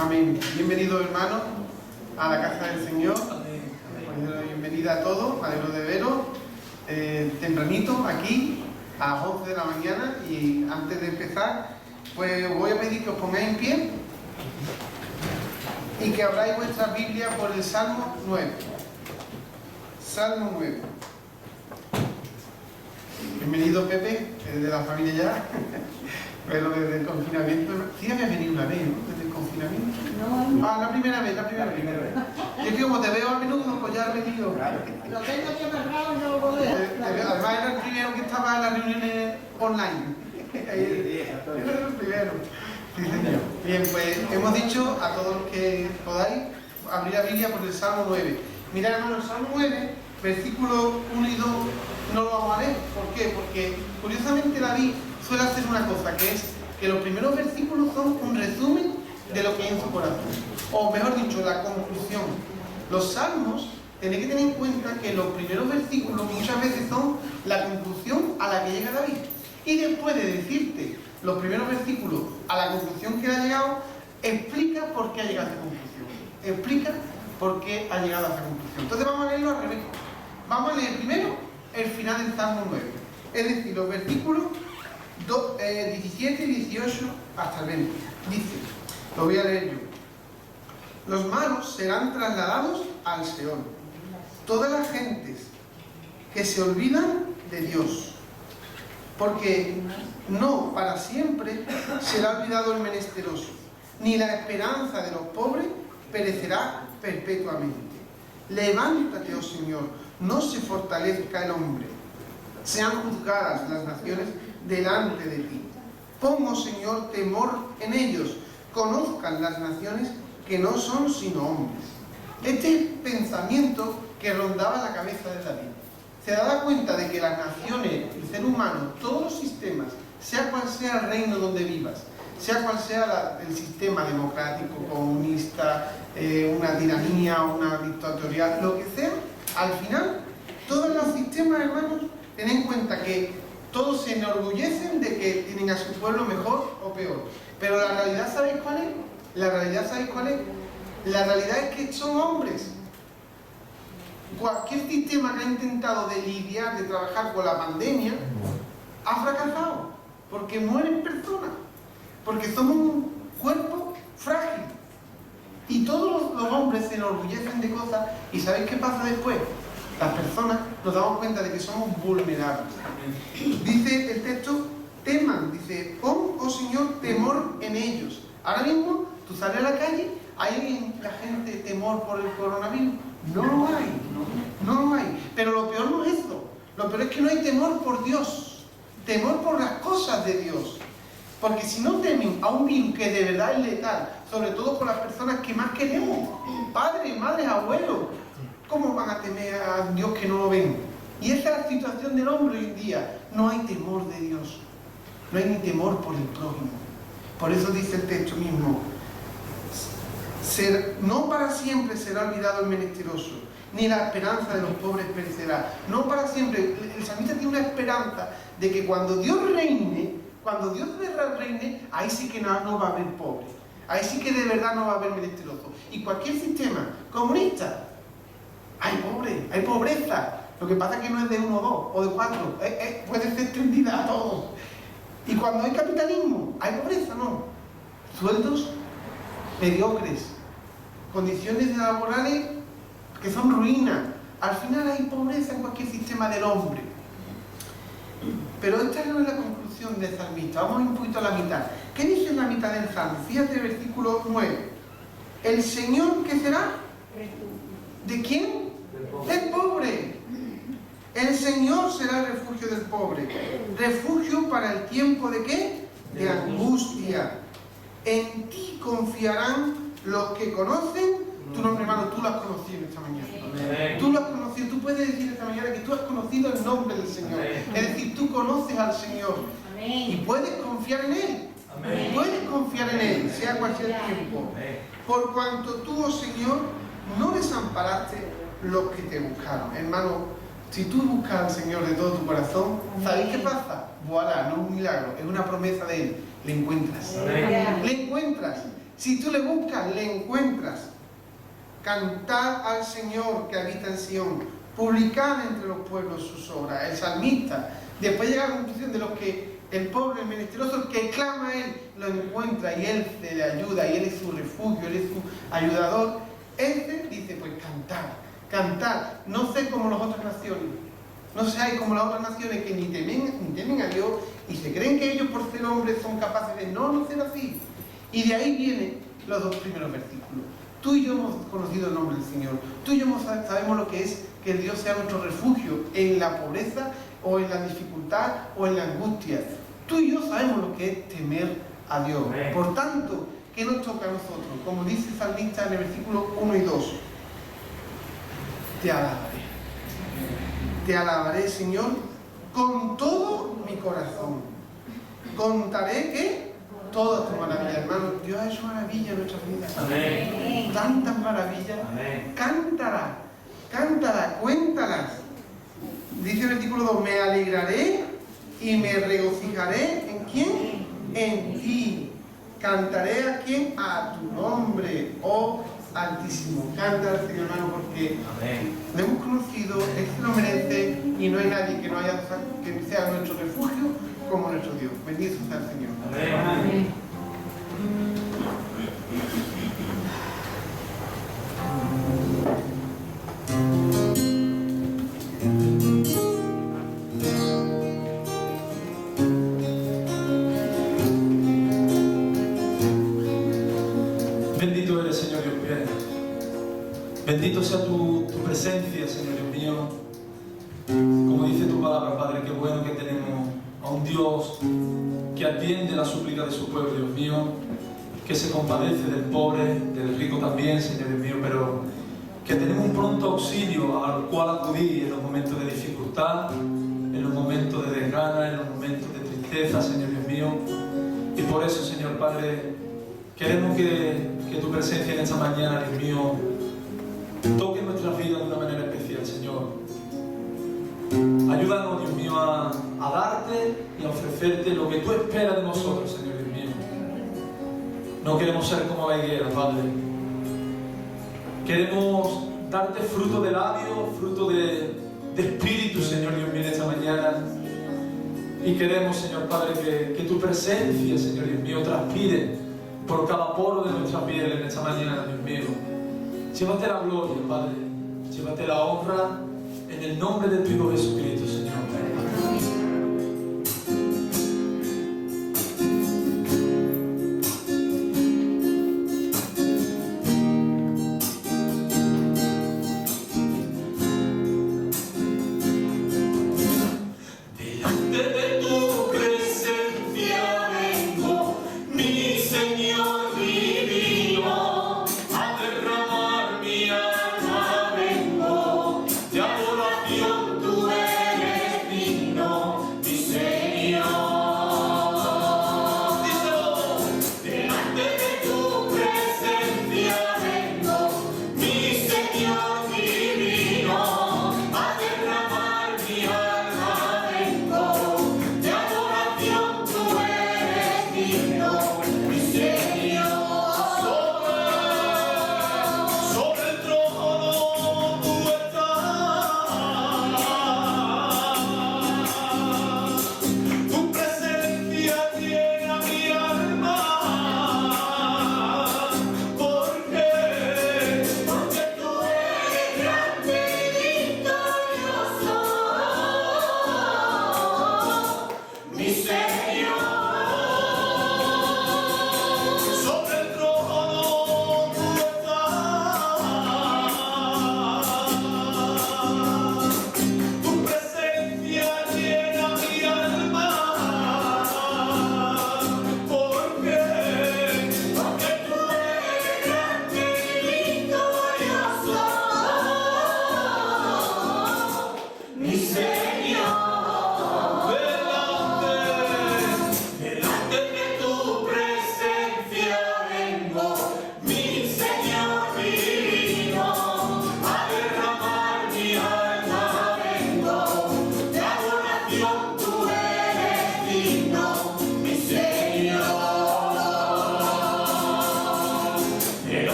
Amén. Bienvenidos, hermanos, a la casa del Señor. Bienvenida a todos, me alegro de veros. Tempranito, aquí, a las 11 de la mañana. Y antes de empezar, pues voy a pedir que os pongáis en pie y que abráis vuestra Biblia por el Salmo 9. Salmo 9. Bienvenido, Pepe, de la familia ya. Pero desde el confinamiento... Sí, había venido una vez, ¿no? Desde el confinamiento. No. Ah, la primera vez. Yo que como te veo a menudo, pues ya he venido. Lo tengo aquí amarrado y no lo veo. Además era el primero que estaba en las reuniones online. Era el primero. Sí, señor. Bien, pues hemos dicho a todos los que podáis abrir la Biblia por el Salmo 9. Mirad, hermanos, el Salmo 9, versículos 1 y 2, no lo vamos a leer. ¿Por qué? Porque curiosamente David suele hacer una cosa, que es que los primeros versículos son un resumen de lo que hay en su corazón. O mejor dicho, la conclusión. Los salmos, tenéis que tener en cuenta que los primeros versículos muchas veces son la conclusión a la que llega David. Y después de decirte los primeros versículos a la conclusión que ha llegado, explica por qué ha llegado a esa conclusión. Explica por qué ha llegado a esa conclusión. Entonces vamos a leerlo al revés. Vamos a leer primero el final del Salmo 9. Es decir, los versículos 17 y 18 hasta el 20. Dice, lo voy a leer yo. Los malos serán trasladados al Seol. Todas las gentes que se olvidan de Dios. Porque no para siempre será olvidado el menesteroso, ni la esperanza de los pobres perecerá perpetuamente. Levántate, oh Señor, no se fortalezca el hombre. Sean juzgadas las naciones delante de ti. Pon, oh Señor, temor en ellos. Conozcan las naciones que no son sino hombres. Este es el pensamiento que rondaba la cabeza de David. Se daba cuenta de que las naciones, el ser humano, todos los sistemas, sea cual sea el reino donde vivas, sea cual sea el sistema democrático, comunista, una tiranía, una dictatorial, lo que sea, al final, todos los sistemas, hermanos, ten en cuenta que todos se enorgullecen de que tienen a su pueblo mejor o peor. Pero la realidad, ¿sabéis cuál es? La realidad es que son hombres. Cualquier sistema que ha intentado de lidiar, de trabajar con la pandemia, ha fracasado. Porque mueren personas. Porque somos un cuerpo frágil. Y todos los hombres se enorgullecen de cosas. ¿Y sabéis qué pasa después? Las personas nos damos cuenta de que somos vulnerables. Dice el texto, teman, dice, pon, oh Señor, temor en ellos. Ahora mismo, tú sales a la calle, ¿hay en la gente temor por el coronavirus? No lo hay, no lo hay. Pero lo peor no es eso. Lo peor es que no hay temor por Dios. Temor por las cosas de Dios. Porque si no temen a un virus que de verdad es letal, sobre todo por las personas que más queremos, padres, madres, abuelos, ¿cómo van a temer a Dios que no lo ven? Y esa es la situación del hombre hoy en día. No hay temor de Dios. No hay ni temor por el prójimo. Por eso dice el texto mismo, no para siempre será olvidado el menesteroso, ni la esperanza de los pobres perecerá. No para siempre. El salmista tiene una esperanza de que cuando Dios reine, ahí sí que no va a haber pobre. Ahí sí que de verdad no va a haber menesteroso. Y cualquier sistema comunista, hay pobre, hay pobreza. Lo que pasa es que no es de 1 o 2 o de 4, puede ser extendida a todos. Y cuando hay capitalismo, hay pobreza, no. Sueldos mediocres, condiciones laborales que son ruinas. Al final hay pobreza en cualquier sistema del hombre. Pero esta no es la conclusión del salmista. Vamos un poquito a la mitad. ¿Qué dice en la mitad del salmo? Fíjate el versículo 9. ¿El Señor qué será? ¿De quién? Del pobre. El Señor será el refugio del pobre. Refugio para el tiempo ¿de qué? De angustia. En ti confiarán los que conocen tu nombre, hermano. Tú lo has conocido esta mañana. Tú lo has conocido. Tú puedes decir esta mañana que tú has conocido el nombre del Señor. Es decir, tú conoces al Señor. Y puedes confiar en Él. Puedes confiar en Él, sea cual sea el tiempo. Por cuanto tú, oh Señor, no desamparaste los que te buscaron. Hermano, si tú buscas al Señor de todo tu corazón, ¿sabéis qué pasa? Voilà, no es un milagro, es una promesa de Él. Le encuentras. Le encuentras. Si tú le buscas, le encuentras. Cantad al Señor que habita en Sión, publicad entre los pueblos sus obras. El salmista, después llega a la conclusión de los que el pobre, el menesteroso, el que clama a Él, lo encuentra y Él se le ayuda y Él es su refugio, Él es su ayudador. Este dice, pues cantar. No sé como las otras naciones, no seáis como las otras naciones que ni temen a Dios y se creen que ellos por ser hombres son capaces de no ser así. Y de ahí vienen los dos primeros versículos. Tú y yo hemos conocido el nombre del Señor, tú y yo sabemos lo que es que el Dios sea nuestro refugio en la pobreza o en la dificultad o en la angustia. Tú y yo sabemos lo que es temer a Dios. Por tanto, ¿qué nos toca a nosotros? Como dice el salmista en el versículo 1 y 2. Te alabaré, Señor, con todo mi corazón. Contaré que todas tus maravillas, hermano. Dios ha hecho maravillas en nuestras vidas. Amén. Tantas maravillas. Amén. Cántala, cuéntalas. Dice el versículo 2, me alegraré y me regocijaré. ¿En quién? En ti. Cantaré a quién? A tu nombre, oh Altísimo. Canta al Señor, hermano, porque lo hemos conocido, Él se lo merece y no hay nadie que sea nuestro refugio como nuestro Dios. Bendito sea el Señor. Amén. Bendito eres, Señor Dios mío. Bendito sea tu presencia, Señor Dios mío. Como dice tu palabra, Padre, qué bueno que tenemos a un Dios que atiende la súplica de su pueblo, Dios mío, que se compadece del pobre, del rico también, Señor Dios mío, pero que tenemos un pronto auxilio al cual acudir en los momentos de dificultad, en los momentos de desgana, en los momentos de tristeza, Señor Dios mío. Y por eso, Señor Padre, queremos que tu presencia en esta mañana, Dios mío, toque nuestras vidas de una manera especial, Señor. Ayúdanos, Dios mío, a darte y a ofrecerte lo que tú esperas de nosotros, Señor Dios mío. No queremos ser como la higuera, Padre. Queremos darte fruto de labio, fruto de espíritu, Señor Dios mío, en esta mañana. Y queremos, Señor Padre, que tu presencia, Señor Dios mío, transpire por cada poro de nuestra piel en esta mañana, Dios mío. Llévate la gloria, Padre. Llévate la honra en el nombre de tu Hijo Jesucristo, Señor. Tú eres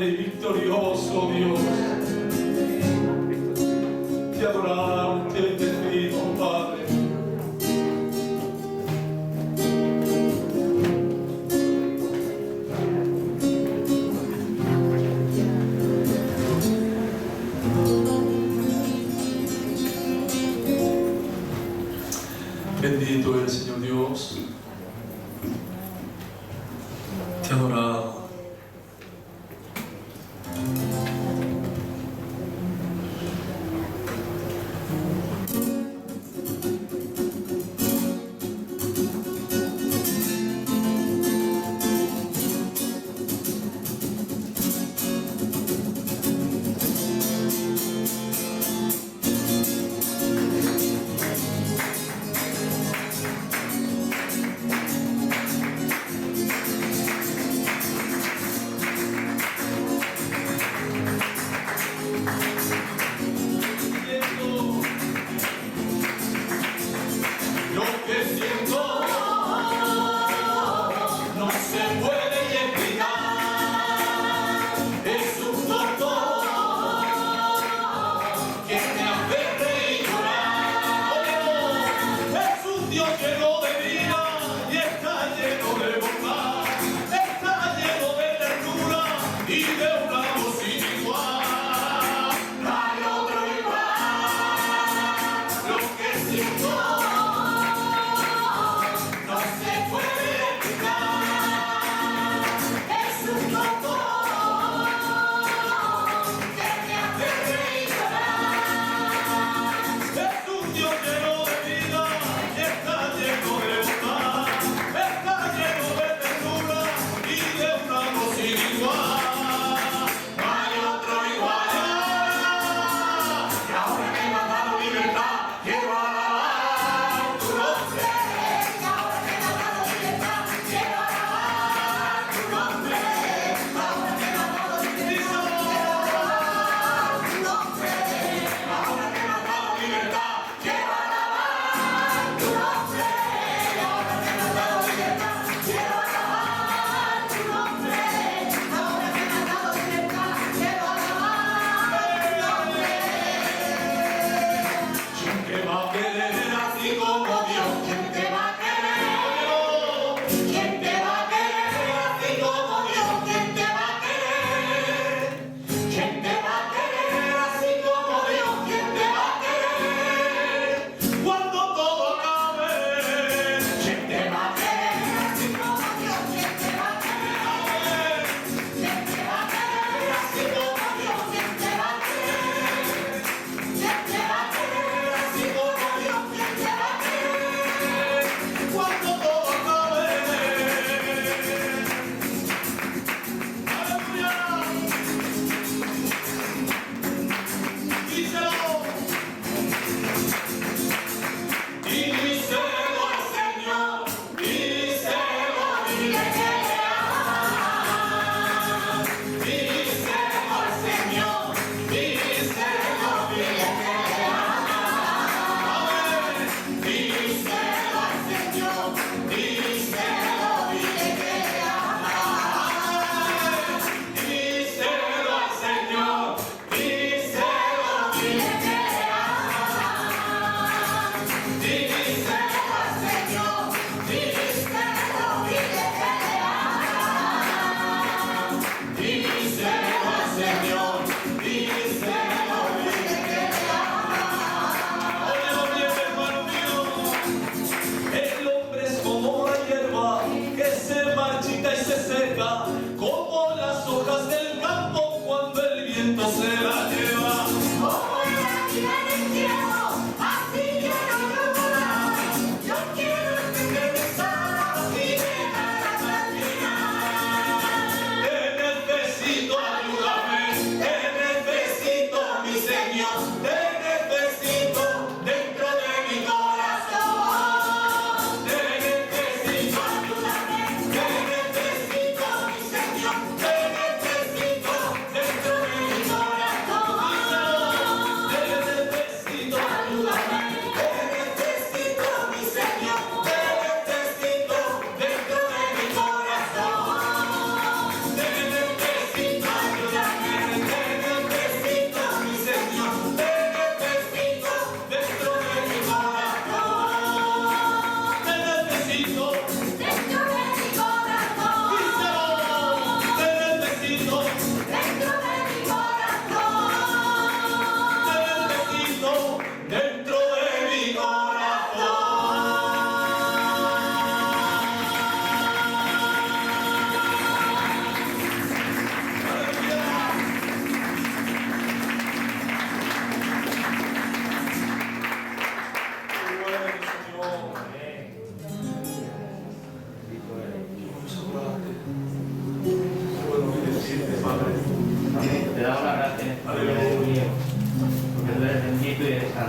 grande y victorioso Dios. Te adorarte, bendito Padre. Bendito eres, Señor Dios. Te adoramos.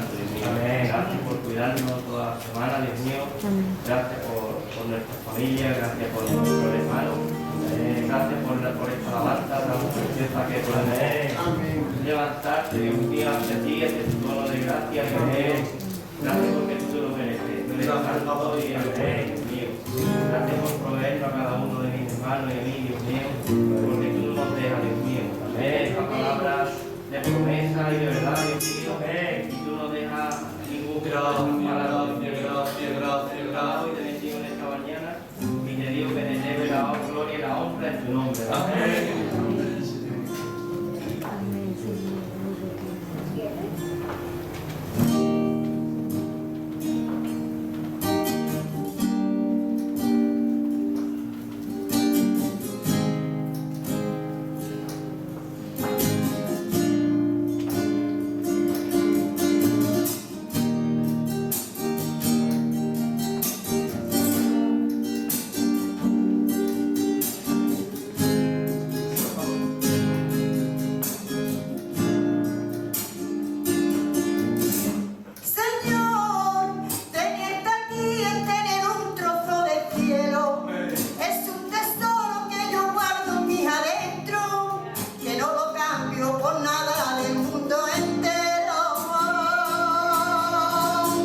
Santo, Dios mío. Gracias por cuidarnos toda la semana, Dios mío. Gracias por nuestra familia, gracias por nuestros hermanos. Gracias por esta alabanza tan preciosa que podemos levantarte, Dios mío, hacia ti, hacia tu trono de gracia. Gracias porque tú lo mereces. Tú eres santo y eres, Dios mío. Gracias por proveernos a cada uno de mis hermanos y a mí, Dios mío, porque tú no nos dejas, Dios mío. Esta palabra de promesa y de verdad, Dios mío, y tú no dejas ningún palabra. Gracias. Y te bendigo en esta mañana y te digo que te debe la gloria y la honra en tu nombre. Amén.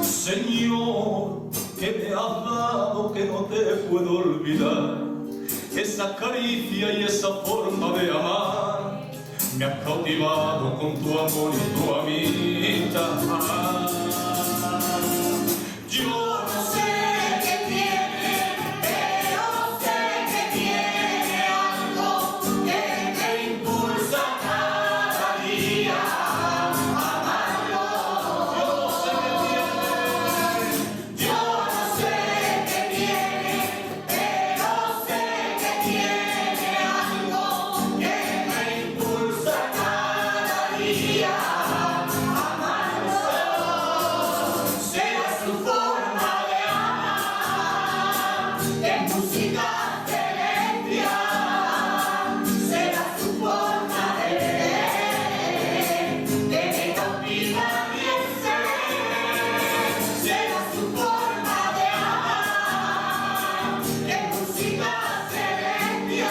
Señor, que me has dado que no te puedo olvidar, esa caricia y esa forma de amar, me has cautivado con tu amor y tu amistad. Yo no sé qué tiene, pero sé que tiene algo que te impulsa cada día a amarlo. Yo no sé qué tiene, pero sé que tiene algo que me impulsa cada día a amarlo. Será su forma de amar, en música celestial. Será su forma de ver, que me cautiva mi ser. Será su forma de amar, en música celestial.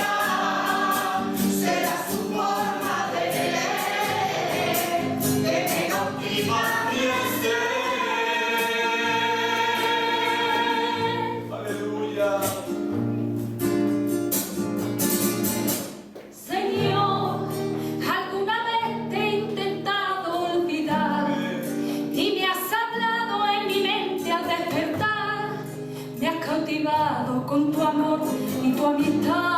Será su forma de ver, que me cautiva mi ser. Aleluya. Señor, alguna vez te he intentado olvidar y me has hablado en mi mente al despertar. Me has cautivado con tu amor y tu amistad.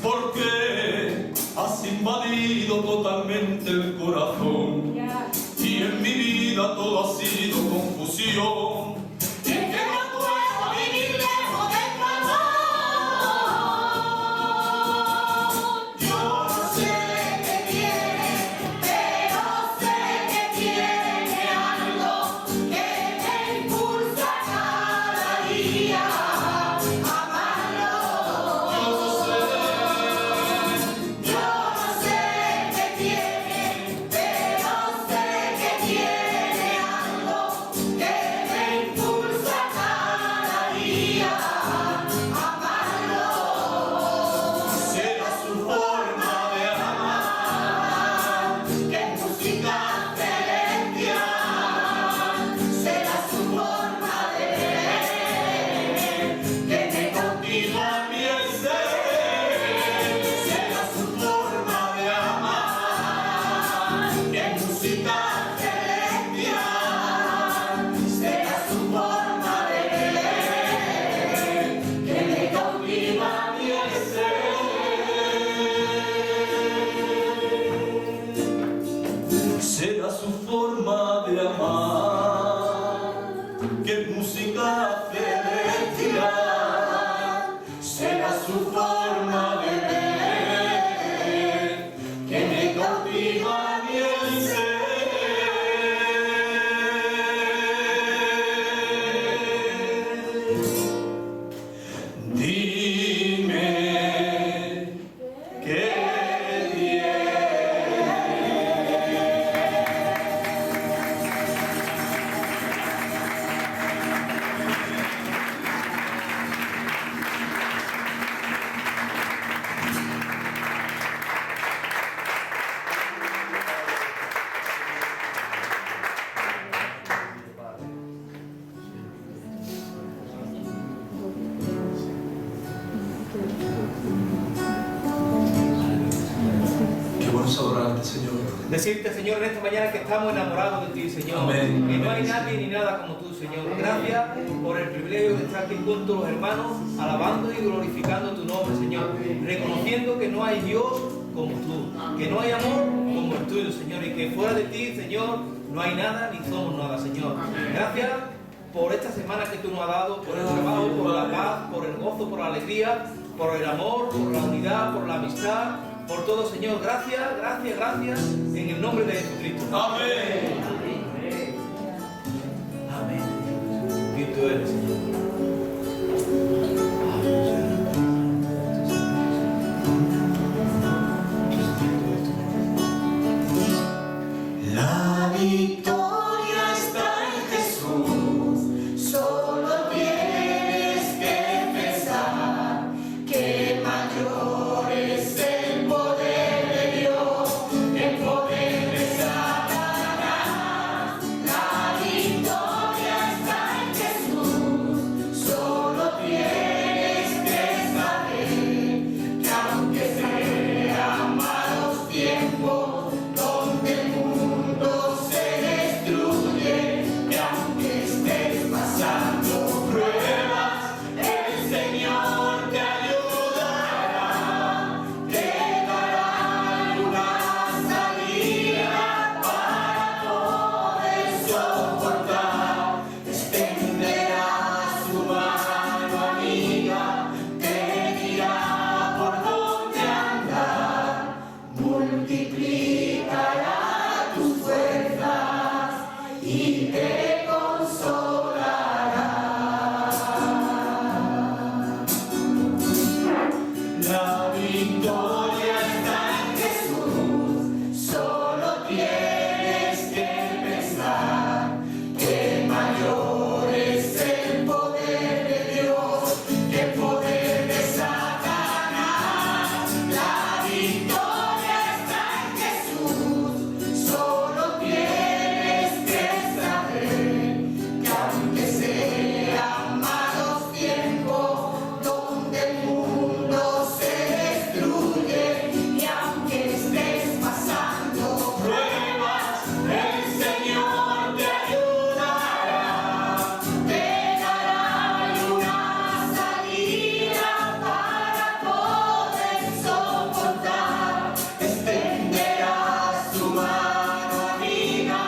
Porque has invadido totalmente el corazón y en mi vida todo ha sido confusión. Y que no puedo vivir lejos de tu amor. Yo no sé qué tiene, pero sé que tiene algo que me impulsa cada día a amarlo. Yo no sé qué tiene, pero sé que tiene algo que me impulsa cada día a amarlo. Será su forma de amar, que es música celestial. Será su forma de ver, que me cautiva mi ser. Será su forma de amar, que es música celestial. Será su forma de ver, que me cautiva mi ser. Será su forma de amar, que es música celestial. Será su forma de ver, que me cautiva mi ser. Dime qué tiene. Decirte, Señor, en esta mañana que estamos enamorados de ti, Señor. Amén. Que no hay nadie ni nada como tú, Señor. Gracias por el privilegio de estar aquí juntos los hermanos, alabando y glorificando tu nombre, Señor. Reconociendo que no hay Dios como tú, que no hay amor como el tuyo, Señor, y que fuera de ti, Señor, no hay nada ni somos nada, Señor. Gracias por esta semana que tú nos has dado, por el trabajo, por la paz, por el gozo, por la alegría, por el amor, por la unidad, por la amistad, por todo, Señor. Gracias, gracias, gracias, en el nombre de Jesucristo. Amén. Amén. Que tú eres, Señor. La victoria está en Jesús, solo tienes que pensar que mayor es el poder de Dios que el poder de Satanás. La victoria está en Jesús, solo tienes que saber que aunque sean malos tiempos, donde el mundo se destruye, y aunque estés pasando pruebas, el Señor te ayudará, te dará una salida para poder soportar, extenderá su mano amiga, te dirá por dónde andar, multiplicará tus fuerzas y te consolará. La victoria está en Jesús, solo tienes que pensar que mayor es el poder de Dios que el poder de Satanás. La victoria está en Jesús, solo tienes que saber que aunque sean malos tiempos, donde el mundo se destruye, y aunque estés pasando pruebas, el Señor te ayudará, te dará una salida para poder soportar, extenderá su mano amiga,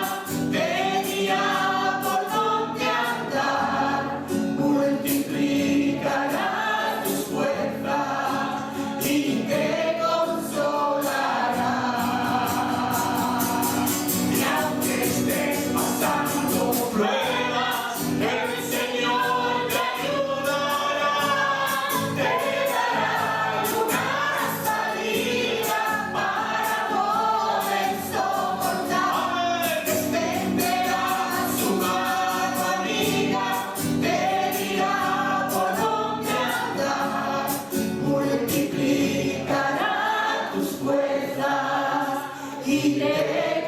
te dirá por dónde andar, multiplicará tus fuerzas y te consolará. Y aunque estés pasando pruebas, el Señor te ayudará, te dará una salida para poder soportar, extenderá su mano amiga, te dirá por dónde andar, multiplicará tus fuerzas y te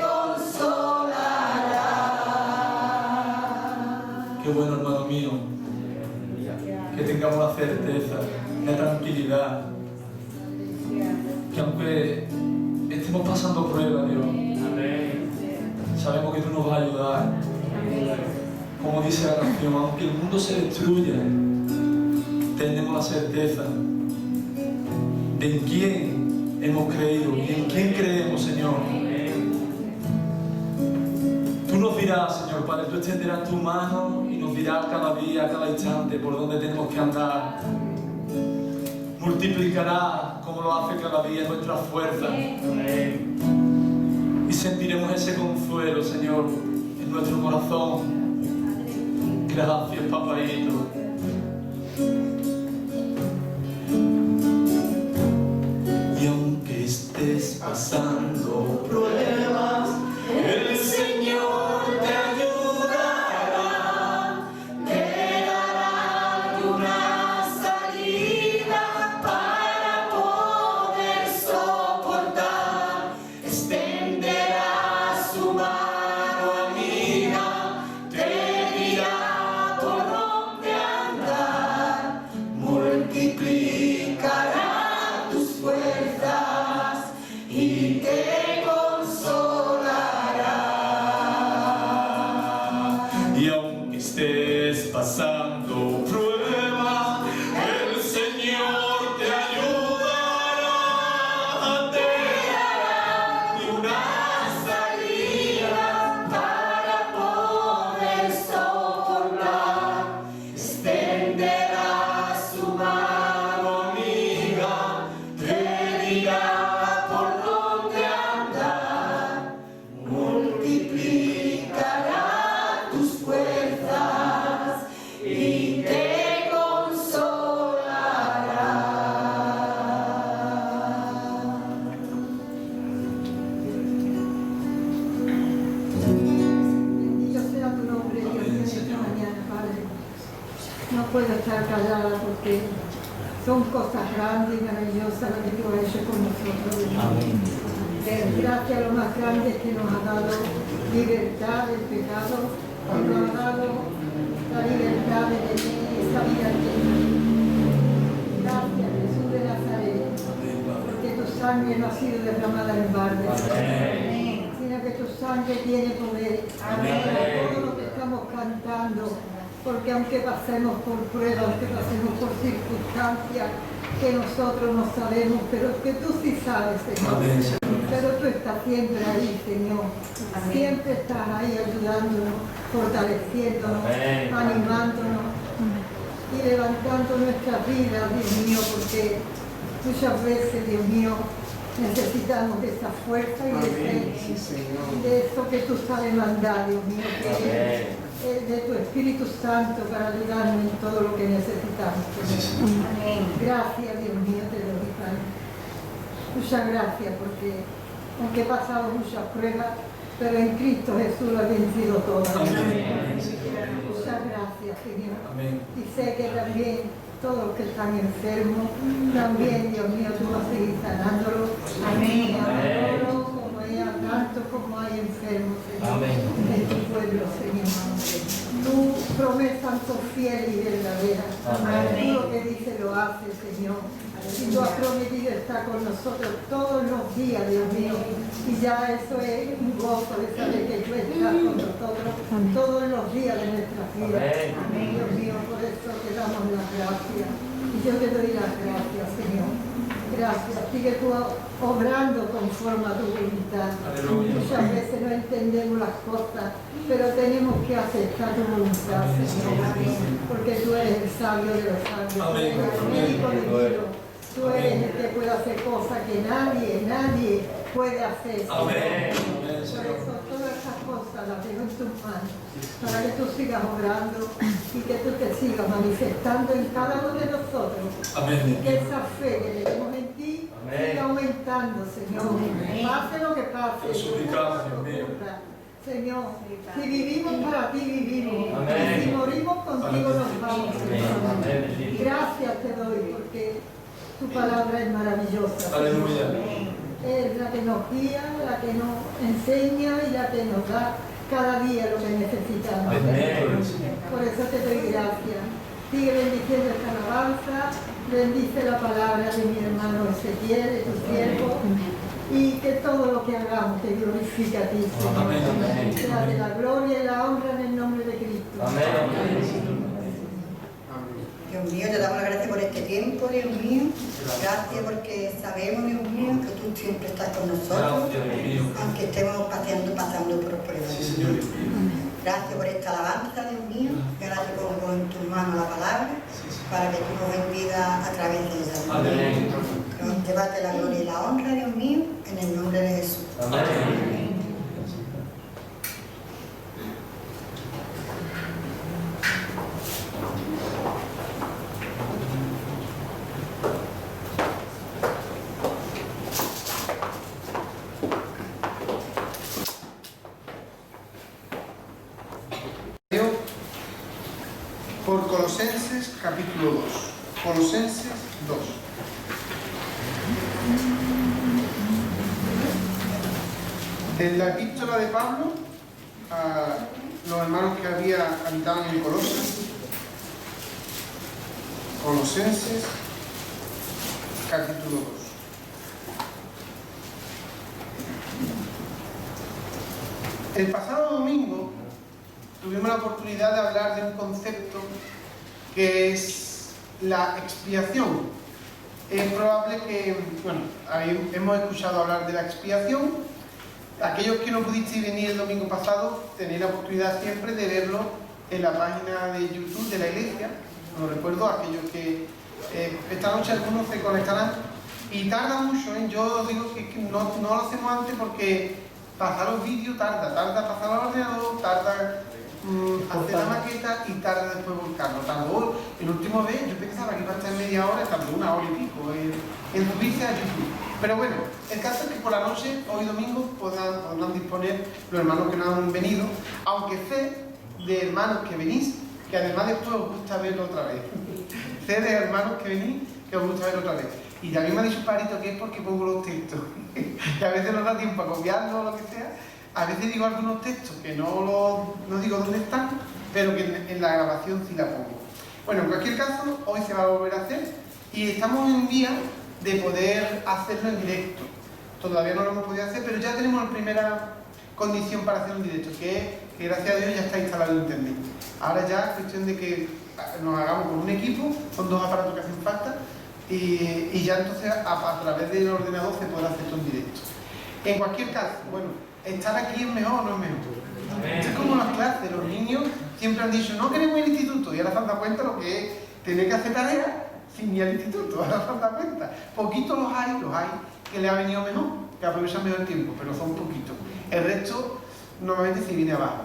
consolará. Qué bueno, hermano mío, que tengamos la certeza, la tranquilidad, que aunque estemos pasando pruebas, Dios, sabemos que tú nos vas a ayudar. Como dice la canción, aunque el mundo se destruya, tenemos la certeza de en quién hemos creído y en quién creemos, Señor. Tú nos dirás, Señor Padre, tú extenderás tu mano y nos dirás cada día, cada instante por dónde tenemos que andar. Multiplicará, como lo hace cada día, nuestras fuerzas. Y sentiremos ese consuelo, Señor, en nuestro corazón. Gracias, papaíto. Y aunque estés pasando pruebas, el Señor te ayudará, te dará una salida para poder soportar, extenderá su mano amiga, te dirá por dónde andar. estés pasando prueba, el Señor te ayudará, te dará una salida para poder soportar, extenderá su mano amiga, te dirá por dónde andar, multiplicará tus fuerzas y te consolará. Bendito sea tu nombre, Dios mío, esta mañana, Padre. No puedo estar callada porque son cosas grandes y maravillosas las que tú has hecho con nosotros. Dios mío. Gracias a lo más grande que nos ha dado libertad del pecado, que nos ha dado la libertad de tener esa vida eterna. Gracias, Jesús de Nazaret, porque tu sangre no ha sido derramada en balde, sino que tu sangre tiene poder. Para todo lo que estamos cantando, porque aunque pasemos por pruebas, aunque pasemos por circunstancias que nosotros no sabemos, pero que tú sí sabes, Señor. Pero tú estás siempre ahí, Señor. Siempre estás ahí ayudándonos, fortaleciéndonos, animándonos y levantando nuestras vidas, Dios mío, porque muchas veces, Dios mío, necesitamos de esa fuerza y de eso que tú sabes mandar, Dios mío, que es de tu Espíritu Santo para ayudarnos en todo lo que necesitamos, Señor. Gracias, Dios mío, te doy, Padre. Muchas gracias, porque aunque he pasado muchas pruebas, pero en Cristo Jesús lo he vencido todo. Muchas gracias, Señor. Y sé que también todos los que están enfermos, también, Dios mío, tú vas a seguir sanándolos. Amén. Como hay tantos como hay enfermos, Señor, en tu pueblo, Señor. Tu promesa son fiel y verdadera. Tú lo que dices lo haces, Señor. Y tú has prometido estar con nosotros todos los días, Dios mío. Y ya eso es un gozo de saber que tú estás con nosotros todos los días de nuestra vida. Dios mío, por eso te damos las gracias. Y yo te doy las gracias, Señor. Gracias. Sigue tú obrando conforme a tu voluntad. Muchas veces no entendemos las cosas, pero tenemos que aceptar tu voluntad, Señor. Porque tú eres el sabio de los sabios. Tú eres el médico de Dios. Tú eres el que puede hacer cosas que nadie puede hacer. Amén. Por eso todas esas cosas las dejo en tus manos, para que tú sigas obrando y que tú te sigas manifestando en cada uno de nosotros. Amén. Que esa fe que tenemos en ti siga aumentando, Señor. Pase lo que pase. Señor, si vivimos para ti, vivimos. Y si morimos contigo, nos vamos, Señor. Gracias te doy, porque tu palabra es maravillosa. Aleluya. Es la que nos guía, la que nos enseña y la que nos da cada día lo que necesitamos. Por eso te doy gracias. Sigue bendiciendo esta alabanza, bendice la palabra de mi hermano Ezequiel, de tu siervo, y que todo lo que hagamos te glorifique a ti, Señor. Sea de la gloria y la honra en el nombre de Cristo. Amén. Dios mío, te damos la gracia por este tiempo, Dios mío. Gracias porque sabemos, Dios mío, que tú siempre estás con nosotros, aunque estemos pasando por pruebas. Gracias por esta alabanza, Dios mío. Y ahora te pongo en tus manos la palabra para que tú nos bendigas a través de ella. Amén. Llévate la gloria y la honra, Dios mío, en el nombre de Jesús. Amén. Por Colosenses capítulo 2. Colosenses 2. En la epístola de Pablo a los hermanos que habitaban en Colosas. Colosenses capítulo 2. El pasado domingo tuvimos la oportunidad de hablar de un concepto que es la expiación. Es probable que, bueno, hemos escuchado hablar de la expiación. Aquellos que no pudisteis venir el domingo pasado, tenéis la oportunidad siempre de verlo en la página de YouTube de la iglesia. Lo recuerdo, aquellos que esta noche algunos se conectarán. Y tarda mucho, ¿eh? Yo os digo que no lo hacemos antes porque pasar los vídeos tarda pasar al ordenador, tarda hacer la maqueta y tarda después volcarlo. Tardó, el último vez yo pensaba que iba a estar media hora, tardó 1 hora y pico en subirse a YouTube. Pero bueno, el caso es que por la noche, hoy domingo, podrán disponer los hermanos que no han venido, aunque sé de hermanos que venís, que además después os gusta verlo otra vez. Sé de hermanos que venís que os gusta verlo otra vez. Y también me ha dicho Parito que es porque pongo los textos, que a veces no da tiempo a copiarlo o lo que sea. A veces digo algunos textos que no digo dónde están, pero que en la grabación sí la pongo. Bueno, en cualquier caso, hoy se va a volver a hacer y estamos en vía de poder hacerlo en directo. Todavía no lo hemos podido hacer, pero ya tenemos la primera condición para hacerlo en directo, que es que gracias a Dios ya está instalado el internet. Ahora ya es cuestión de que nos hagamos con un equipo, son 2 aparatos que hacen falta, y ya entonces a través del ordenador se podrá hacer todo en directo. En cualquier caso, bueno, estar aquí es mejor o no es mejor. Esto es como las clases, los niños siempre han dicho no queremos ir al instituto y ahora se han dado cuenta lo que es tener que hacer tareas sin ir al instituto, ahora se han dado cuenta. Poquitos los hay que le ha venido mejor, que aprovechan mejor el tiempo, pero son poquitos. El resto normalmente se viene abajo.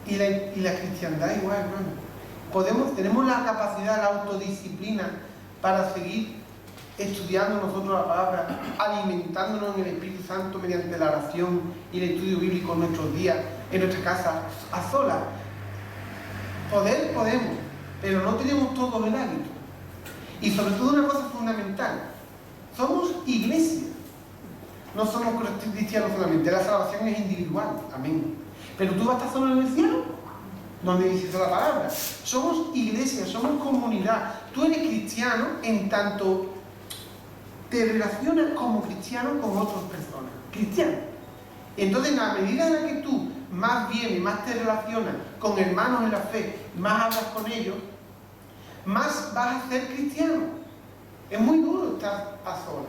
Y la cristiandad igual, hermano. Tenemos la capacidad, la autodisciplina para seguir estudiando nosotros la palabra, alimentándonos en el Espíritu Santo mediante la oración y el estudio bíblico en nuestros días, en nuestra casa, a solas. Podemos, pero no tenemos todo el hábito. Y sobre todo una cosa fundamental, somos iglesia. No somos cristianos solamente, la salvación es individual, amén. Pero tú vas a estar solo en el cielo, donde dice la palabra. Somos iglesia, somos comunidad. Tú eres cristiano en tanto te relacionas como cristiano con otras personas. Cristiano. Entonces, en la medida en la que tú más vienes, más te relacionas con hermanos en la fe, más hablas con ellos, más vas a ser cristiano. Es muy duro estar a solas.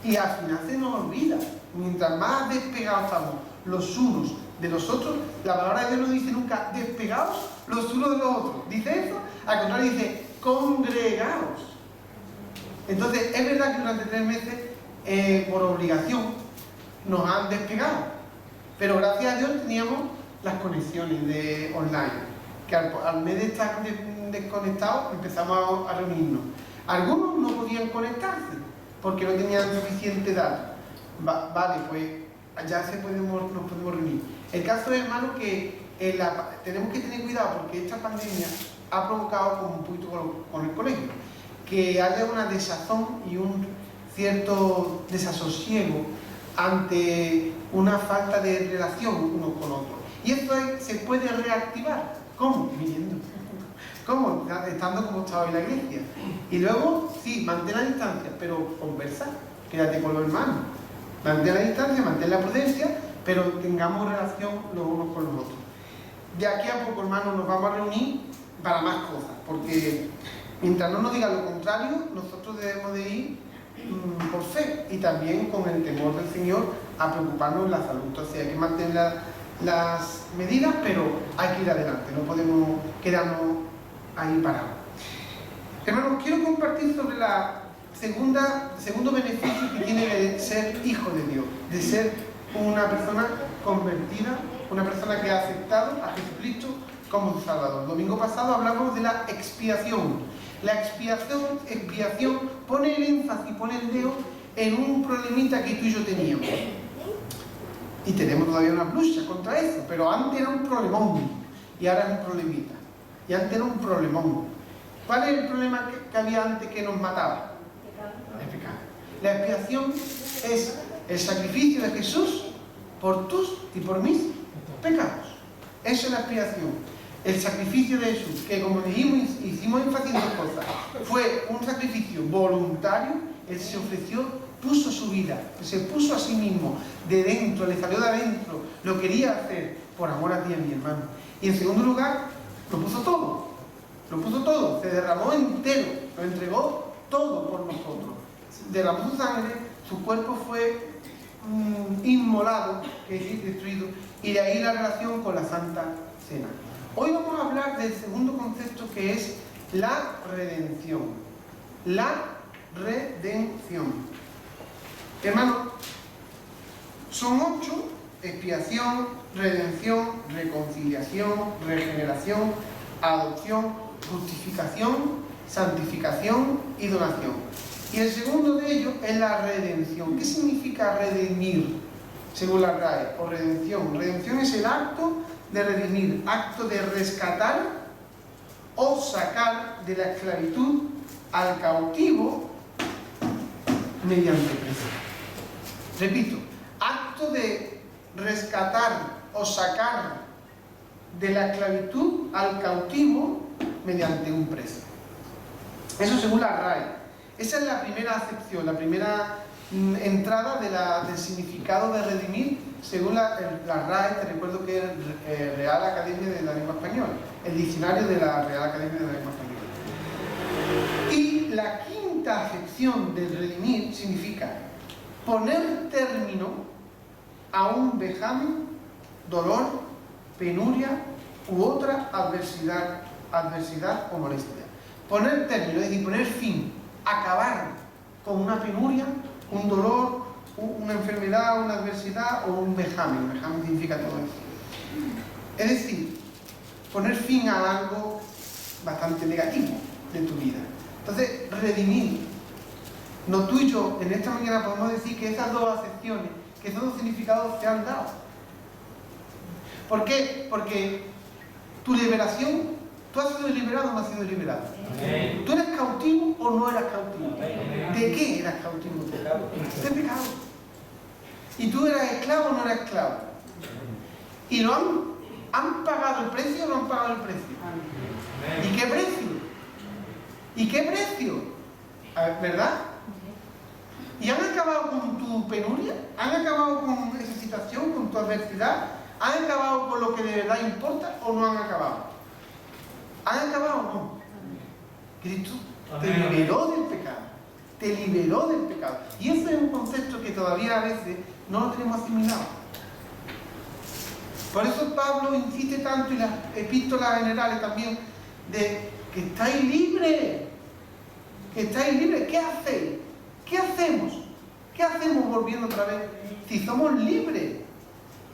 Y al final se nos olvida. Mientras más despegados estamos los unos de los otros, la palabra de Dios no dice nunca despegados los unos de los otros. ¿Dice eso? Al contrario, dice congregaos. Entonces, es verdad que durante 3 meses, por obligación, nos han despegado. Pero gracias a Dios teníamos las conexiones de online. Que al mes de estar desconectados empezamos a reunirnos. Algunos no podían conectarse porque no tenían suficiente datos. Vale, pues ya nos podemos reunir. El caso es, hermano, que tenemos que tener cuidado porque esta pandemia ha provocado como un poquito con el colegio, que haya una desazón y un cierto desasosiego ante una falta de relación unos con otros. Y esto se puede reactivar. ¿Cómo? Viniendo. ¿Cómo? Estando como estaba en la iglesia. Y luego, sí, mantén la distancia, pero conversar. Quédate con los hermanos. Mantén la distancia, mantén la prudencia, pero tengamos relación los unos con los otros. De aquí a poco, hermanos, nos vamos a reunir para más cosas, porque mientras no nos digan lo contrario, nosotros debemos de ir por fe y también con el temor del Señor a preocuparnos de la salud. Entonces hay que mantener las medidas, pero hay que ir adelante, no podemos quedarnos ahí parados. Hermanos, quiero compartir sobre la segundo beneficio que tiene de ser hijo de Dios, de ser una persona convertida, una persona que ha aceptado a Jesucristo como su Salvador. El domingo pasado hablamos de la expiación. La expiación pone el énfasis, pone el dedo en un problemita que tú y yo teníamos. Y tenemos todavía una lucha contra eso, pero antes era un problemón y ahora es un problemita. Y antes era un problemón. ¿Cuál es el problema que había antes que nos mataba? El pecado. La expiación es el sacrificio de Jesús por tus y por mis pecados. Esa es la expiación. El sacrificio de Jesús, que como dijimos, hicimos énfasis en 2 cosas. Fue un sacrificio voluntario. Él se ofreció, puso su vida, se puso a sí mismo de dentro, le salió de adentro, lo quería hacer por amor a ti y a mi hermano. Y en segundo lugar, lo puso todo, se derramó entero, lo entregó todo por nosotros. Derramó su sangre, su cuerpo fue inmolado, que es destruido, y de ahí la relación con la Santa Cena. Hoy vamos a hablar del segundo concepto, que es la redención. La redención. Hermanos, son 8: expiación, redención, reconciliación, regeneración, adopción, justificación, santificación y donación. Y el segundo de ellos es la redención. ¿Qué significa redimir? Según la RAE, o redención. Redención es el acto de redimir, acto de rescatar o sacar de la esclavitud al cautivo mediante precio. Repito, acto de rescatar o sacar de la esclavitud al cautivo mediante un precio. Eso según la RAE. Esa es la primera acepción, la primera entrada del significado de redimir según la RAE. Te recuerdo que es Real Academia de la Lengua Española, el diccionario de la Real Academia de la Lengua Española. Y la quinta acepción del redimir significa poner término a un vejamen, dolor, penuria u otra adversidad o molestia. Poner término, es decir, poner fin, acabar con una penuria, un dolor, una enfermedad, una adversidad o un vejamen. Vejamen significa todo eso. Es decir, poner fin a algo bastante negativo de tu vida. Entonces, redimir. No, tú y yo en esta mañana podemos decir que esas dos acepciones, que esos dos significados se han dado. ¿Por qué? Porque tu liberación, ¿tú has sido liberado o no has sido liberado? Amén. ¿Tú eres cautivo o no eras cautivo? Amén. ¿De qué eras cautivo? De pecado. ¿Y tú eras esclavo o no eras esclavo? ¿Y lo han pagado el precio o no han pagado el precio? Amén. ¿Y qué precio? ¿Y qué precio? ¿Verdad? ¿Y han acabado con tu penuria? ¿Han acabado con esa situación, con tu adversidad? ¿Han acabado con lo que de verdad importa o no han acabado? ¿Han acabado o no? Cristo te liberó del pecado. Te liberó del pecado. Y ese es un concepto que todavía a veces no lo tenemos asimilado. Por eso Pablo insiste tanto, y las epístolas generales también, de que estáis libres. Que estáis libres. ¿Qué hacéis? ¿Qué hacemos? ¿Qué hacemos volviendo otra vez? Si somos libres.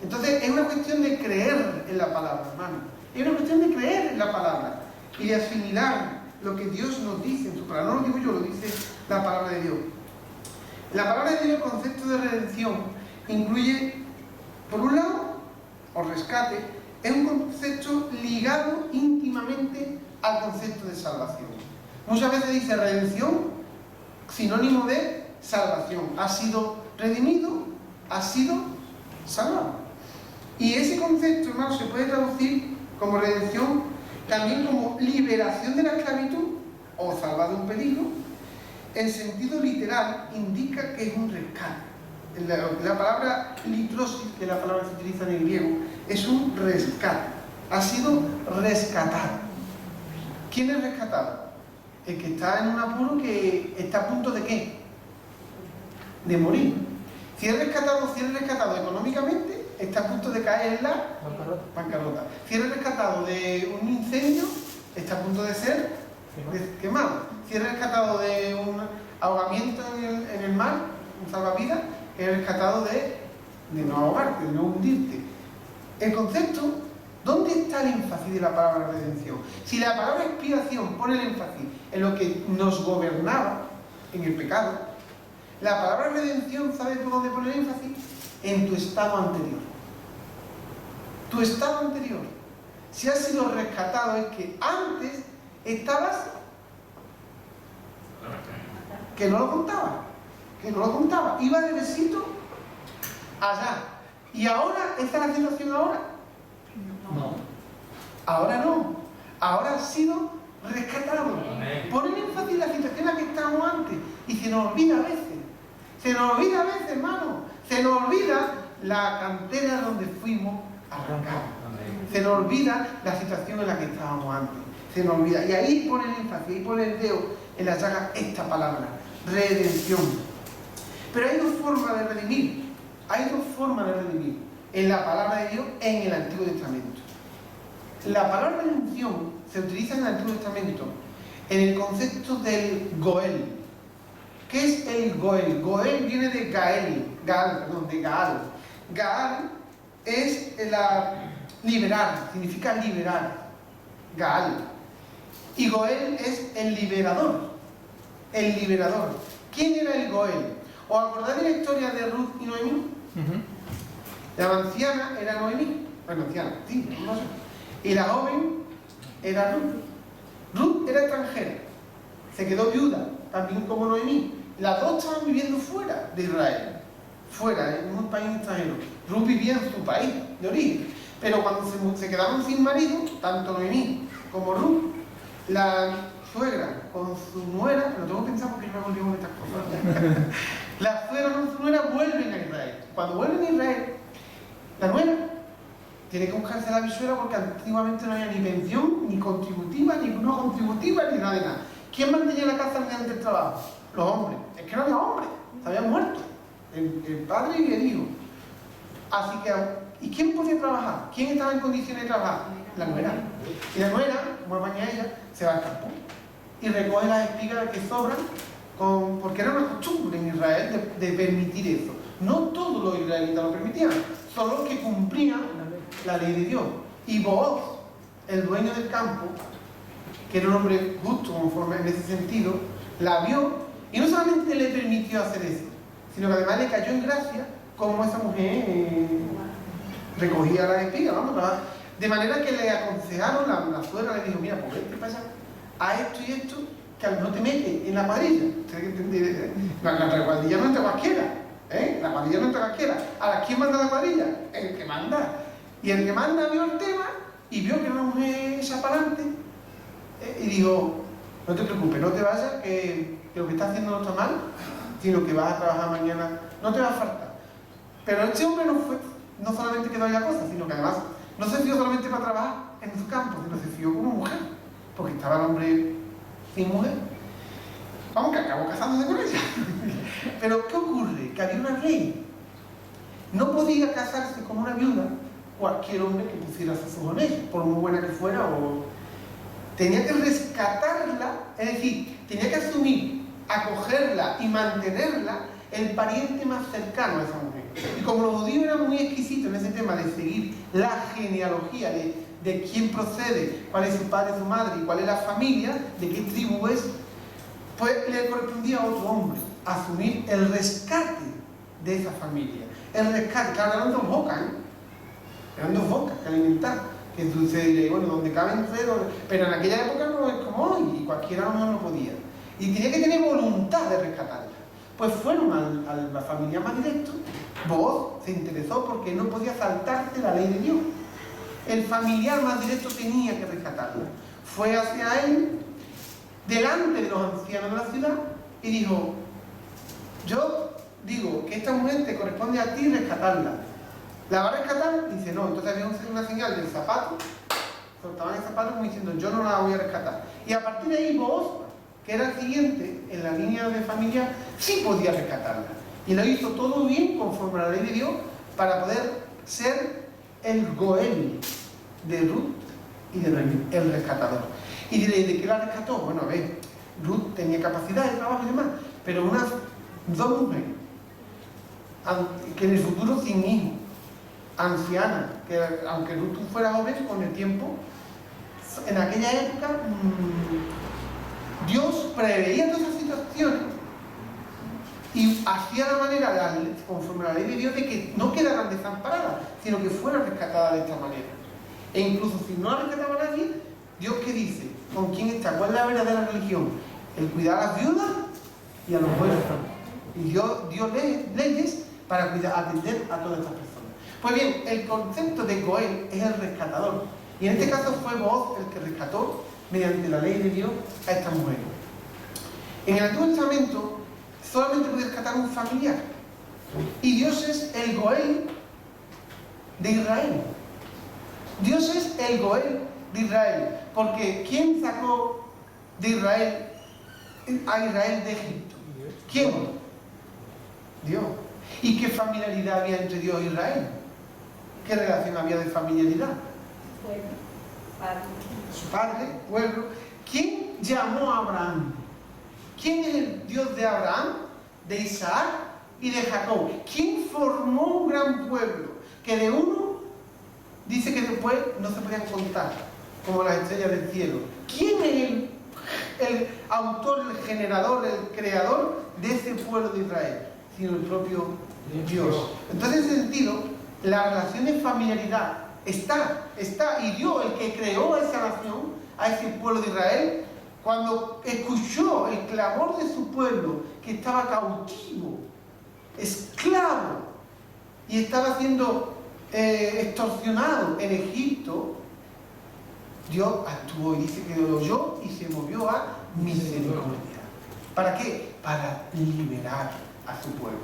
Entonces es una cuestión de creer en la palabra, hermano. Es una cuestión de creer en la palabra y de asimilar lo que Dios nos dice en su palabra. No lo digo yo, lo dice la palabra de Dios. La palabra de Dios, el concepto de redención, incluye, por un lado, o rescate, es un concepto ligado íntimamente al concepto de salvación. Muchas veces dice redención, sinónimo de salvación. Ha sido redimido, ha sido salvado. Y ese concepto, hermano, se puede traducir como redención, también como liberación de la esclavitud o salvado de un peligro. En sentido literal, indica que es un rescate. La palabra litrosis, que es la palabra que se utiliza en el griego, es un rescate. Ha sido rescatado. ¿Quién es rescatado? El que está en un apuro, que está a punto de ¿qué? De morir. Si es rescatado económicamente, está a punto de caer en la bancarrota. Si es rescatado de un incendio, está a punto de ser quemado. Si es rescatado de un ahogamiento en el mar, un salvavidas, es rescatado de no ahogarte, de no hundirte. El concepto, ¿dónde está el énfasis de la palabra redención? Si la palabra expiación pone el énfasis en lo que nos gobernaba, en el pecado, la palabra redención, ¿sabes por dónde pone el énfasis? En tu estado anterior. Tu estado anterior. Si has sido rescatado, es que antes estabas que no lo contaba. Iba de besito allá. ¿Y ahora? ¿Esta es la situación ahora? No. Ahora no. Ahora has sido rescatado. Pon el énfasis en la situación en la que estábamos antes. Y se nos olvida a veces. Se nos olvida a veces, hermano. Se nos olvida la cantera donde fuimos arrancada. Se nos olvida la situación en la que estábamos antes. Se nos olvida. Y ahí pone el énfasis, ahí pone el dedo en la llaga esta palabra, redención. Pero hay dos formas de redimir. Hay dos formas de redimir en la palabra de Dios en el Antiguo Testamento. La palabra redención se utiliza en el Antiguo Testamento en el concepto del Goel. ¿Qué es el Goel? Goel viene de Gaal. Gaal es liberar, significa liberar. Gaal. Y Goel es el liberador. El liberador. ¿Quién era el Goel? ¿Os acordáis de la historia de Ruth y Noemí? La anciana era Noemí. Bueno, anciana, sí, no sé. Y la joven era Ruth. Ruth era extranjera. Se quedó viuda, también como Noemí. Las dos estaban viviendo fuera de Israel. Fuera, en un país extranjero. Ruth vivía en su país de origen. Pero cuando se quedaron sin marido, tanto Noemí como Ruth, la suegra con su nuera, lo tengo que pensar porque yo me volví con estas cosas. La suegra con su nuera vuelven a Israel. Cuando vuelven a Israel, la nuera tiene que buscarse a la bisabuela porque antiguamente no había ni pensión, ni contributiva, ni no contributiva, ni nada de nada. ¿Quién mantenía la casa mediante el trabajo? Los hombres. Es que no había hombres, se habían muerto. El padre y el hijo. Así que, ¿y quién podía trabajar? ¿Quién estaba en condiciones de trabajar? La nuera. Y la nuera, como baña ella, se va al campo y recoge las espigas que sobran, porque era una costumbre en Israel de permitir eso. No todos los israelitas lo permitían, solo los que cumplían la ley de Dios. Y Booz, el dueño del campo, que era un hombre justo conforme en ese sentido, la vio y no solamente le permitió hacer eso, sino que además le cayó en gracia como esa mujer recogía las espigas, de manera que le aconsejaron, la suegra le dijo, mira, pues ¿qué pasa? A esto y esto, que no te metes en la cuadrilla. La cuadrilla no entra cualquiera, la cuadrilla no entra cualquiera. Ahora, ¿quién manda la cuadrilla? El que manda. Y el que manda vio el tema y vio que era una mujer esa para adelante y dijo, no te preocupes, no te vayas, que lo que estás haciendo no está mal, sino que vas a trabajar mañana, no te va a faltar. Pero este hombre no solamente quedó ahí la cosa, sino que además no se fió solamente para trabajar en su campo, sino se fió como mujer, porque estaba el hombre sin mujer. Vamos, que acabó casándose con ella. Pero ¿qué ocurre? Que había una ley. No podía casarse con una viuda cualquier hombre que pusiera a sus ojos en ella, por muy buena que fuera, o tenía que rescatarla, es decir, tenía que asumir, acogerla y mantenerla el pariente más cercano a esa mujer. Y como los judíos eran muy exquisitos en ese tema de seguir la genealogía de quién procede, cuál es su padre, su madre y cuál es la familia, de qué tribu es, pues le correspondía a otro hombre asumir el rescate de esa familia. El rescate, claro, eran dos bocas, eran dos bocas que alimentar. Que tú dices, bueno, donde caben tres, pero en aquella época no es como hoy, y cualquiera a lo mejor no podía. Y tenía que tener voluntad de rescatarla. Pues fueron a la familia más directo. Booz se interesó porque no podía saltarse la ley de Dios. El familiar más directo tenía que rescatarla. Fue hacia él, delante de los ancianos de la ciudad, y dijo, yo digo que esta mujer te corresponde a ti rescatarla. ¿La va a rescatar? Y dice, no. Entonces había una señal del zapato, soltaban el zapato como diciendo, yo no la voy a rescatar. Y a partir de ahí Booz, que era el siguiente en la línea de familia, sí podía rescatarla. Y lo hizo todo bien, conforme a la ley de Dios, para poder ser el Goel de Ruth y de Noemí, el rescatador. Y diréis, ¿de qué la rescató? Bueno, a ver, Ruth tenía capacidad de trabajo y demás, pero unas dos mujeres, que en el futuro sin hijos, anciana, que aunque Ruth fuera joven, con el tiempo, en aquella época, Dios preveía todas esas situaciones y hacía la manera, conforme a la ley de Dios, de que no quedaran desamparadas, sino que fueran rescatadas de esta manera. E incluso si no rescataba a nadie, Dios ¿qué dice? ¿Con quién está? ¿Cuál es la verdadera religión? El cuidar a las viudas y a los huérfanos. Y Dios dio leyes para atender a todas estas personas. Pues bien, el concepto de Goel es el rescatador. Y en este caso fue Booz el que rescató, mediante la ley de Dios, a esta mujer. En el Antiguo Testamento solamente podía rescatar un familiar. Y Dios es el Goel de Israel. Dios es el Goel de Israel, porque ¿quién sacó a Israel de Egipto? ¿Quién? Dios. ¿Y qué familiaridad había entre Dios e Israel? ¿Qué relación había de familiaridad? Su padre, pueblo. ¿Quién llamó a Abraham? ¿Quién es el Dios de Abraham, de Isaac y de Jacob? ¿Quién formó un gran pueblo que de uno dice que después no se podían contar, como las estrellas del cielo? ¿Quién es el autor, el generador, el creador de ese pueblo de Israel? Sino el propio Dios. Entonces, en ese sentido, la relación de familiaridad está, y Dios, el que creó a esa nación, a ese pueblo de Israel, cuando escuchó el clamor de su pueblo, que estaba cautivo, esclavo, y estaba siendo extorsionado en Egipto, Dios actuó y dice que lo oyó y se movió a misericordia. ¿Para qué? Para liberar a su pueblo.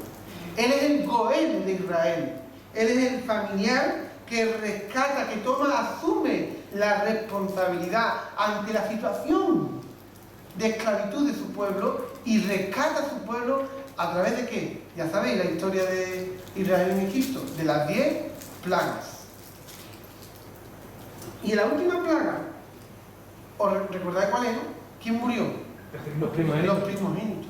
Él es el Goel de Israel. Él es el familiar que rescata, que asume la responsabilidad ante la situación de esclavitud de su pueblo y rescata a su pueblo a través de ¿qué? Ya sabéis la historia de Israel en Egipto, de las 10 plagas. Y en la última plaga, ¿os recordáis cuál es? ¿Quién murió? Los primogénitos. Los primogénitos.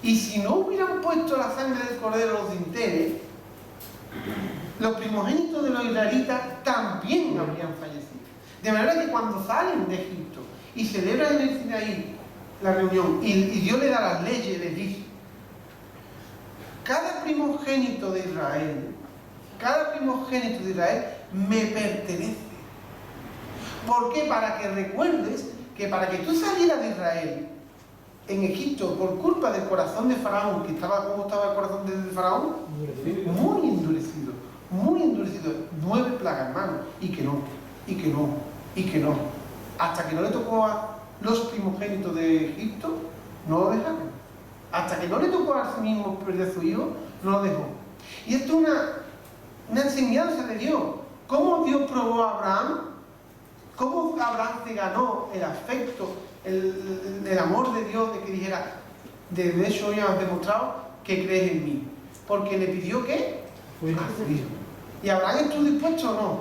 Y si no hubieran puesto la sangre del cordero en los dinteles, los primogénitos de los israelitas también habrían fallecido. De manera que cuando salen de Egipto y celebran en el Sinaí la reunión y Dios le da las leyes, les dice: cada primogénito de Israel me pertenece. ¿Por qué? Para que recuerdes que para que tú salieras de Israel en Egipto por culpa del corazón de Faraón, que estaba, ¿cómo estaba el corazón de Faraón? Muy endurecido, muy endurecido. 9 plagas, hermano, y que no. Hasta que no le tocó a los primogénitos de Egipto, no lo dejaron. Hasta que no le tocó a sí mismo perder a su hijo, no lo dejó. Y esto es una enseñanza de Dios. ¿Cómo Dios probó a Abraham? ¿Cómo Abraham se ganó el afecto, el amor de Dios, de que dijera: de hecho ya has demostrado que crees en mí? Porque le pidió ¿qué? A su hijo. ¿Y Abraham estuvo dispuesto o no?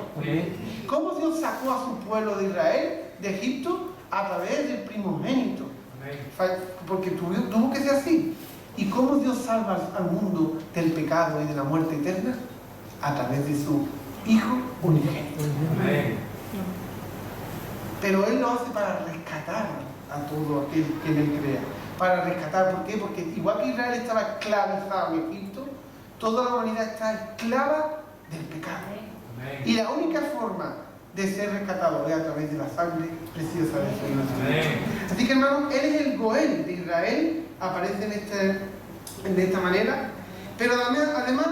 ¿Cómo Dios sacó a su pueblo de Israel, de Egipto? A través del primogénito. Porque tuvo que ser así. ¿Y cómo Dios salva al mundo del pecado y de la muerte eterna? A través de su Hijo unigénito. Pero Él lo hace para rescatar a todo aquel que Él crea. Para rescatar, ¿por qué? Porque igual que Israel estaba esclavizado en Egipto, toda la humanidad está esclava del pecado. Y la única forma de ser rescatado es a través de la sangre preciosa de su Hijo. Así que, hermanos, Él es el Goel de Israel, aparece de esta manera, pero además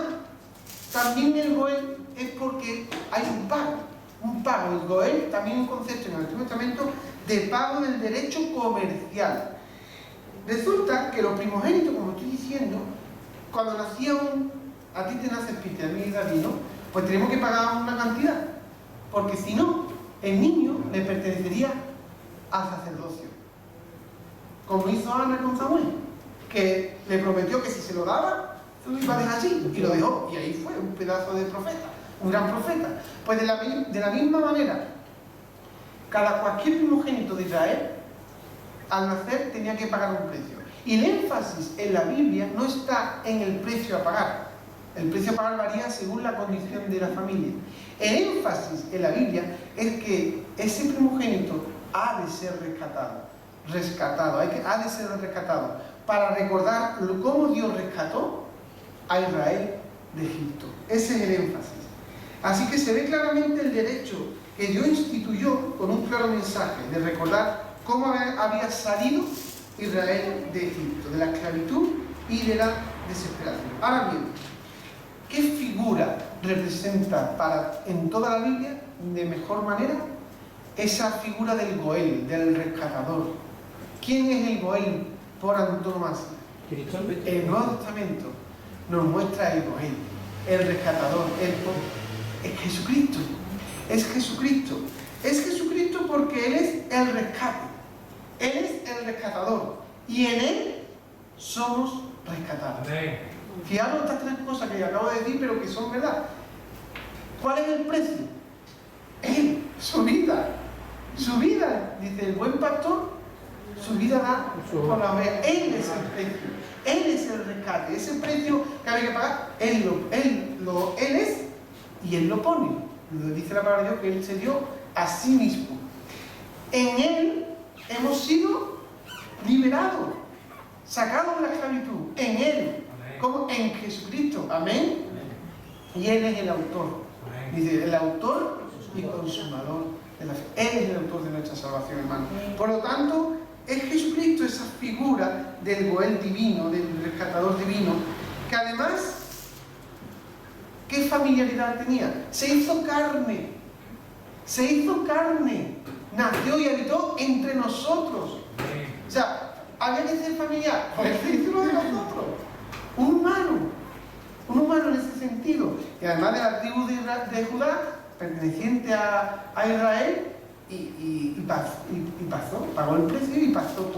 también el Goel es porque hay un pago. El Goel también es un concepto en el Antiguo Testamento de pago del derecho comercial. Resulta que los primogénitos, como estoy diciendo, cuando nacía a ti te nace el Pite, a mí David, ¿no? Pues tenemos que pagar una cantidad, porque si no, el niño le pertenecería al sacerdocio, como hizo Ana con Samuel, que le prometió que si se lo daba, se lo iba a dejar allí, y lo dejó, y ahí fue un pedazo de profeta, un gran profeta. Pues de la misma manera, cualquier primogénito de Israel, al nacer tenía que pagar un precio. Y el énfasis en la Biblia no está en el precio a pagar. El precio a pagar varía según la condición de la familia. El énfasis en la Biblia es que ese primogénito ha de ser rescatado, ha de ser rescatado, para recordar cómo Dios rescató a Israel de Egipto. Ese es el énfasis. Así que se ve claramente el derecho que Dios instituyó con un claro mensaje de recordar cómo había salido Israel de Egipto, de la esclavitud y de la desesperación. Ahora bien, ¿qué figura representa en toda la Biblia de mejor manera esa figura del Goel, del rescatador? ¿Quién es el Goel por antonomasia? El Nuevo Testamento nos muestra el Goel, el rescatador, es Jesucristo. es Jesucristo. Es Jesucristo porque Él es el rescate. Él es el rescatador. Y en Él somos rescatados. Fijaros estas tres cosas que acabo de decir, pero que son verdad. ¿Cuál es el precio? Él, su vida. Su vida, dice el buen pastor, su vida da por la oveja. Él es el precio. Él es el rescate. Ese precio que había que pagar, Él es y Él lo pone. Lo dice la palabra de Dios que Él se dio a sí mismo. En Él hemos sido liberados, sacados de la esclavitud. En Él, como en Jesucristo. Amén. Y Él es el autor. Dice, el autor y consumador de la fe. Él es el autor de nuestra salvación, hermano. Por lo tanto, es Jesucristo esa figura del Goel divino, del rescatador divino, que además, ¿qué familiaridad tenía? Se hizo carne. Se hizo carne. Nació y habitó entre nosotros. O sea, había que ser familiar. Pues se hizo uno de nosotros. Un humano en ese sentido. Y además de la tribu de Judá, perteneciente a Israel, y pasó, pagó el precio y pasó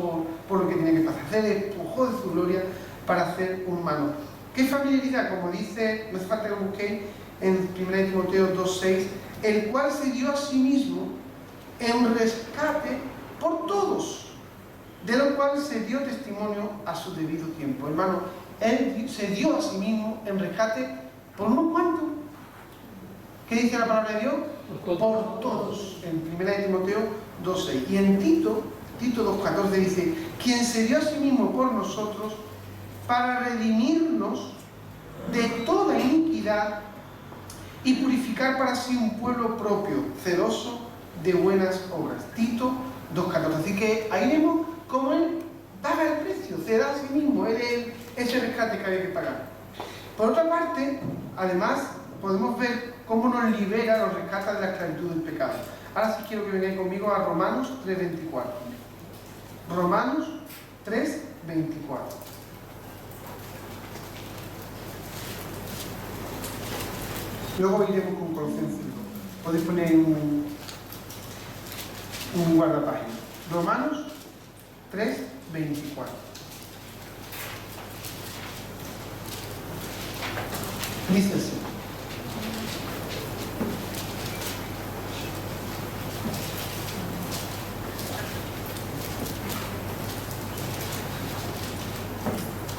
por lo que tenía que pasar. Se despojó de su gloria para ser humano. ¿Qué familiaridad? Como dice, no hace falta que lo busquéis en 1 Timoteo 2:6, el cual se dio a sí mismo en rescate por todos, de lo cual se dio testimonio a su debido tiempo. Hermano, Él se dio a sí mismo en rescate por unos cuantos. ¿Qué dice la palabra de Dios? Por todos. En 1 Timoteo 2:6. Y en Tito 2:14 dice, quien se dio a sí mismo por nosotros para redimirnos de toda iniquidad y purificar para sí un pueblo propio, celoso de buenas obras. Tito 2:14. Así que ahí vemos cómo Él paga el precio, se da a sí mismo, Él es ese rescate que había que pagar. Por otra parte, además, podemos ver cómo nos libera, nos rescata de la esclavitud del pecado. Ahora sí quiero que vengáis conmigo a Romanos 3:24. Romanos 3:24. Luego iremos con Colosenses. Podéis poner un guardapágina. Romanos 3:24. Dice así.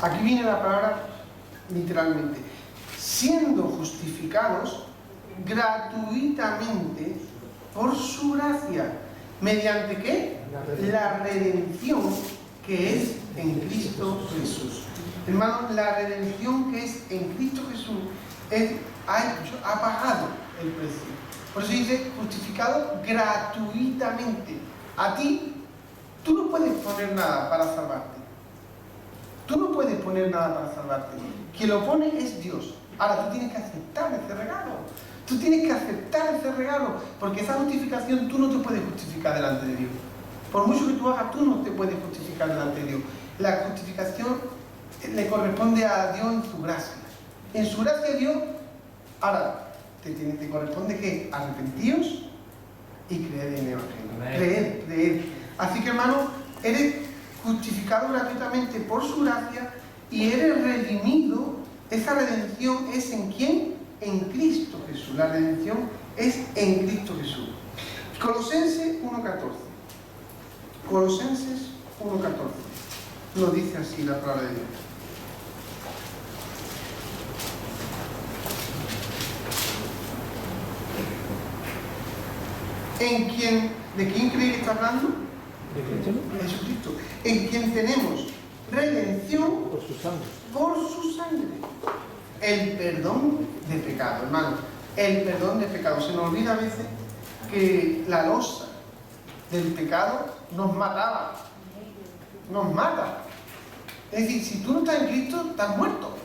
Aquí viene la palabra literalmente. Siendo justificados gratuitamente por su gracia. ¿Mediante qué? La redención que es en Cristo Jesús. Hermano, la redención que es en Cristo Jesús ha pagado el precio. Por eso dice justificado gratuitamente. A ti, tú no puedes poner nada para salvarte. Tú no puedes poner nada para salvarte. Quien lo pone es Dios. Ahora tú tienes que aceptar ese regalo. Tú tienes que aceptar ese regalo. Porque esa justificación tú no te puedes justificar delante de Dios. Por mucho que tú hagas, tú no te puedes justificar delante de Dios. La justificación le corresponde a Dios en su gracia. En su gracia Dios, ahora, te corresponde que arrepentíos y creer en el Evangelio. Creer. Así que hermano, eres justificado gratuitamente por su gracia y eres redimido. Esa redención es ¿en quién? En Cristo Jesús. La redención es en Cristo Jesús. Colosenses 1:14. Colosenses 1:14. Nos dice así la palabra de Dios. ¿De quién cree que está hablando? De Jesucristo. En quien tenemos redención por su sangre. El perdón de pecado, hermano. El perdón de pecado. Se nos olvida a veces que la losa del pecado nos mataba. Nos mata. Es decir, si tú no estás en Cristo, estás muerto.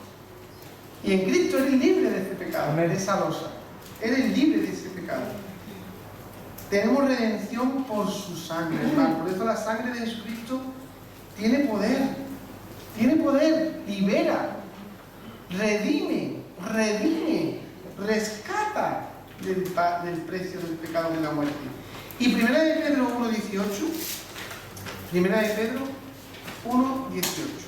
Y en Cristo eres libre de ese pecado, de esa losa. Eres libre de ese pecado. Tenemos redención por su sangre, hermano. Por eso la sangre de Jesucristo tiene poder. Tiene poder. Libera. Redime. Rescata. del precio del pecado de la muerte. Y Primera de Pedro 1:18, Primera de Pedro 1:18.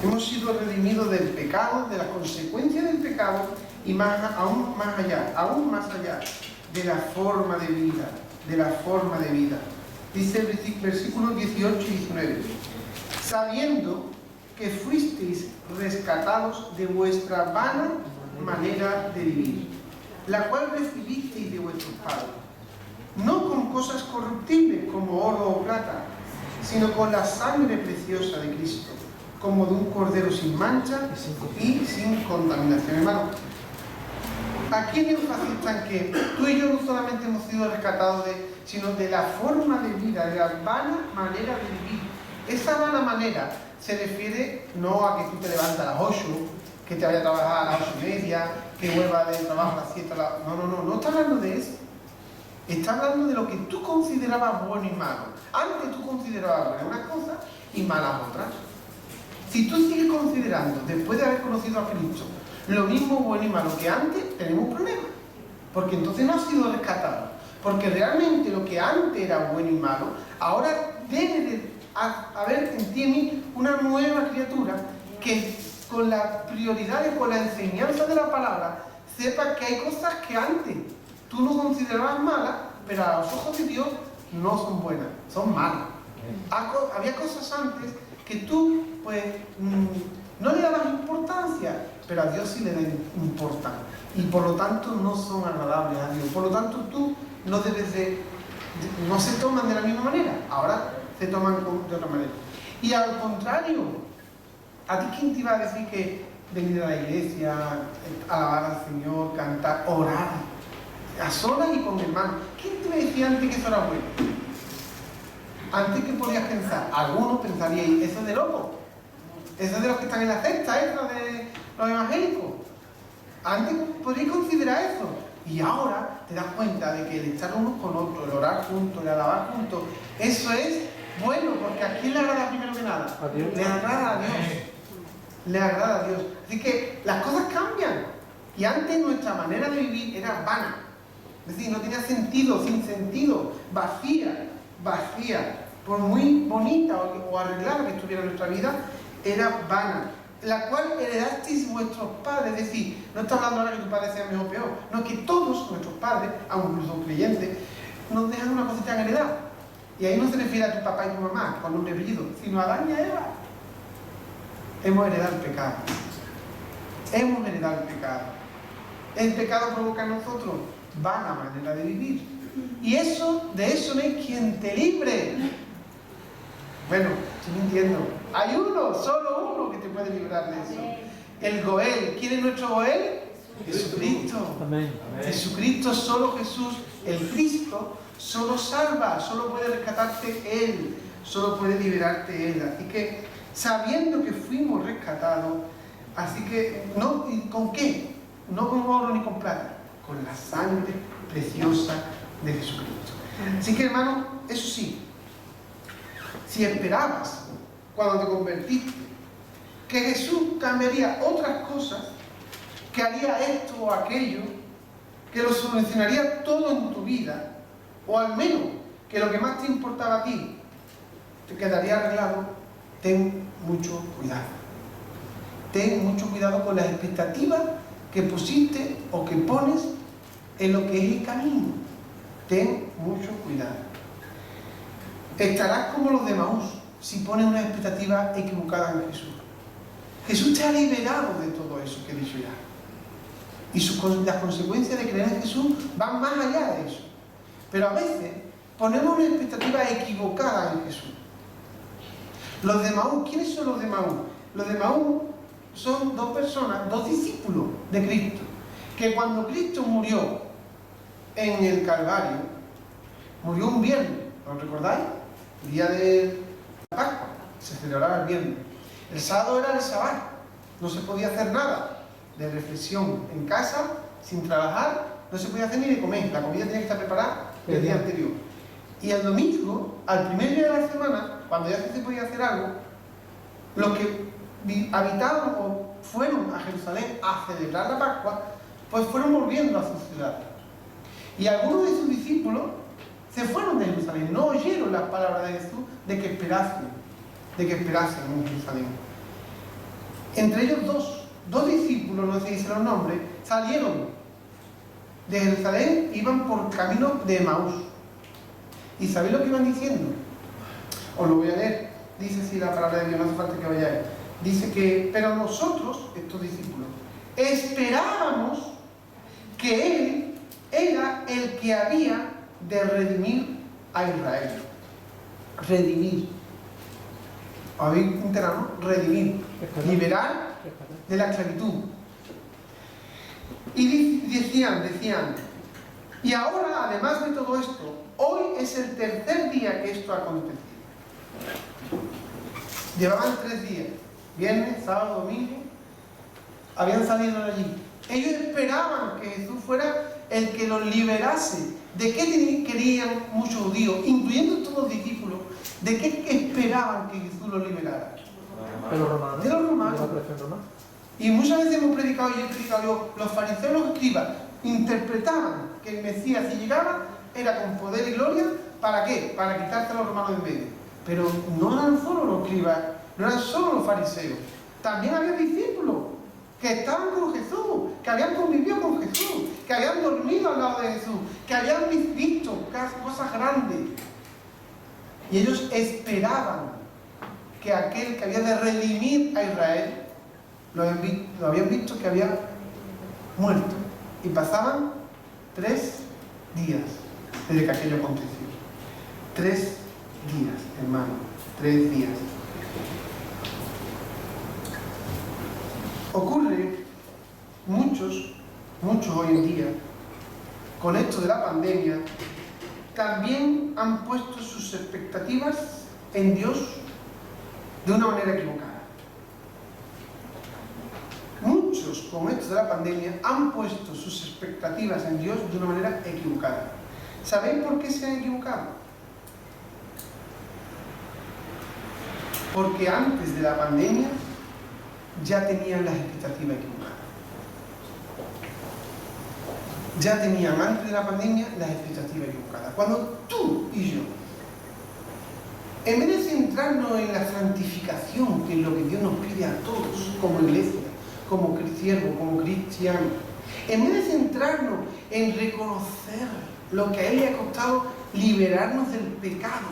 Hemos sido redimidos del pecado, de la consecuencia del pecado y aún más allá de la forma de vida, Dice el versículo 18 y 19. Sabiendo que fuisteis rescatados de vuestra vana manera de vivir, la cual recibisteis de vuestros padres, no con cosas corruptibles como oro o plata, sino con la sangre preciosa de Cristo, como de un cordero sin mancha y sin contaminación. Hermano, aquí el énfasis está en que tú y yo no solamente hemos sido rescatados sino de la forma de vida, de la vana manera de vivir. Esa vana manera se refiere no a que tú te levantas a las 8, que te vaya a trabajar a las 8:30, que vuelva del trabajo a las 7. No está hablando de eso. Está hablando de lo que tú considerabas bueno y malo. Antes tú considerabas buenas unas cosas y malas otras. Si tú sigues considerando, después de haber conocido a Cristo, lo mismo bueno y malo que antes, tenemos un problema. Porque entonces no has sido rescatado. Porque realmente lo que antes era bueno y malo, ahora debe de haber en ti y en mí una nueva criatura que con las prioridades, con la enseñanza de la palabra, sepa que hay cosas que antes tú no considerabas malas, pero a los ojos de Dios no son buenas, son malas. Había cosas antes que tú pues no le dabas importancia, pero a Dios sí le da importancia y por lo tanto no son agradables a Dios. Por lo tanto tú no debes no se toman de la misma manera, ahora se toman de otra manera. Y al contrario, ¿a ti quién te iba a decir que venir a la iglesia, alabar al Señor, cantar, orar, a solas y con mi hermano? ¿Quién te decía antes que eso era bueno? Antes, ¿qué podías pensar? Algunos pensaríais, eso es de loco, eso es de los que están en la secta, eso de los evangélicos. Antes podríais considerar eso. Y ahora te das cuenta de que el estar unos con otros, el orar juntos, el alabar juntos, eso es bueno, porque ¿a quién le agrada primero que nada? Le agrada a Dios. Le agrada a Dios. Así que las cosas cambian. Y antes nuestra manera de vivir era vana. Es decir, no tenía sentido, sin sentido, vacía. Por muy bonita o arreglada que estuviera nuestra vida, era vana. La cual heredasteis vuestros padres. Es decir, no está hablando ahora que tu padre sea mejor o peor. No, es que todos nuestros padres, aunque son creyentes, nos dejan una cosita en heredad. Y ahí no se refiere a tu papá y tu mamá, con nombre y apellido, sino a Adán y a Eva. Hemos heredado el pecado. Hemos heredado el pecado. El pecado provoca en nosotros vana manera de vivir. Y de eso no hay quien te libre. Bueno, estoy mintiendo. Hay solo uno que te puede librar de eso. El Goel. ¿Quién es nuestro Goel? Jesucristo. Amén. Jesucristo, solo Jesús, el Cristo, solo salva, solo puede rescatarte Él, solo puede liberarte Él. Así que, sabiendo que fuimos rescatados, así que, ¿y con qué? No con oro ni con plata, con la sangre preciosa de Jesucristo. Así que, hermano, eso sí, si esperabas cuando te convertiste que Jesús cambiaría otras cosas, que haría esto o aquello, que lo solucionaría todo en tu vida, o al menos que lo que más te importaba a ti te quedaría arreglado, ten mucho cuidado. Ten mucho cuidado con las expectativas que pusiste o que pones en lo que es el camino. Ten mucho cuidado. Estarás como los de Maús si pones una expectativa equivocada en Jesús. Jesús te ha liberado de todo eso que he dicho ya. Y las consecuencias de creer en Jesús van más allá de eso. Pero a veces ponemos una expectativa equivocada en Jesús. Los de Maús, ¿quiénes son los de Maús? Los de Maús son dos personas, dos discípulos de Cristo, que cuando Cristo murió en el Calvario, murió un viernes, ¿lo recordáis? El día de Pascua, se celebraba el viernes. El sábado era el sabbat, no se podía hacer nada de reflexión en casa, sin trabajar, no se podía hacer ni de comer, la comida tenía que estar preparada el día anterior. Y el domingo, al primer día de la semana, cuando ya se podía hacer algo, los que habitaban o fueron a Jerusalén a celebrar la Pascua, pues fueron volviendo a su ciudad. Y algunos de sus discípulos se fueron de Jerusalén, no oyeron las palabras de Jesús de que esperasen en Jerusalén. Entre ellos dos discípulos, no se dicen los nombres, salieron de Jerusalén, iban por camino de Emaús. ¿Y sabéis lo que iban diciendo? Os lo voy a leer. Dice así la palabra de Dios, no hace falta que vayáis. Dice que, pero nosotros, estos discípulos, esperábamos que Él era el que había de redimir a Israel. Redimir. ¿Habéis enterado? Redimir. Liberar de la esclavitud. Y decían, y ahora, además de todo esto, hoy es el tercer día que esto ha acontecido. Llevaban 3 días, viernes, sábado, domingo, habían salido de allí. Ellos esperaban que Jesús fuera el que los liberase. ¿De qué querían muchos judíos, incluyendo todos los discípulos? ¿De qué esperaban que Jesús los liberara? De los romanos. De los romanos. De la opresión romana. Y muchas veces hemos predicado, y yo he predicado yo, los fariseos, los escribas, interpretaban que el Mesías, si llegaba, era con poder y gloria. ¿Para qué? Para quitarse a los romanos en medio. Pero no eran solo los escribas, no eran solo los fariseos. También había discípulos que estaban con Jesús, que habían convivido con Jesús, que habían dormido al lado de Jesús, que habían visto cosas grandes. Y ellos esperaban que aquel que había de redimir a Israel, lo habían visto que había muerto. Y pasaban 3 días desde que aquello aconteció. 3 días, hermano, 3 días. Ocurre, muchos hoy en día, con esto de la pandemia, también han puesto sus expectativas en Dios de una manera equivocada. Muchos, con esto de la pandemia, han puesto sus expectativas en Dios de una manera equivocada. ¿Sabéis por qué se han equivocado? Porque antes de la pandemia ya tenían las expectativas equivocadas. Ya tenían antes de la pandemia las expectativas equivocadas. Cuando tú y yo, en vez de centrarnos en la santificación, que es lo que Dios nos pide a todos como iglesia, como cristianos, como cristianos, en vez de centrarnos en reconocer lo que a Él le ha costado liberarnos del pecado,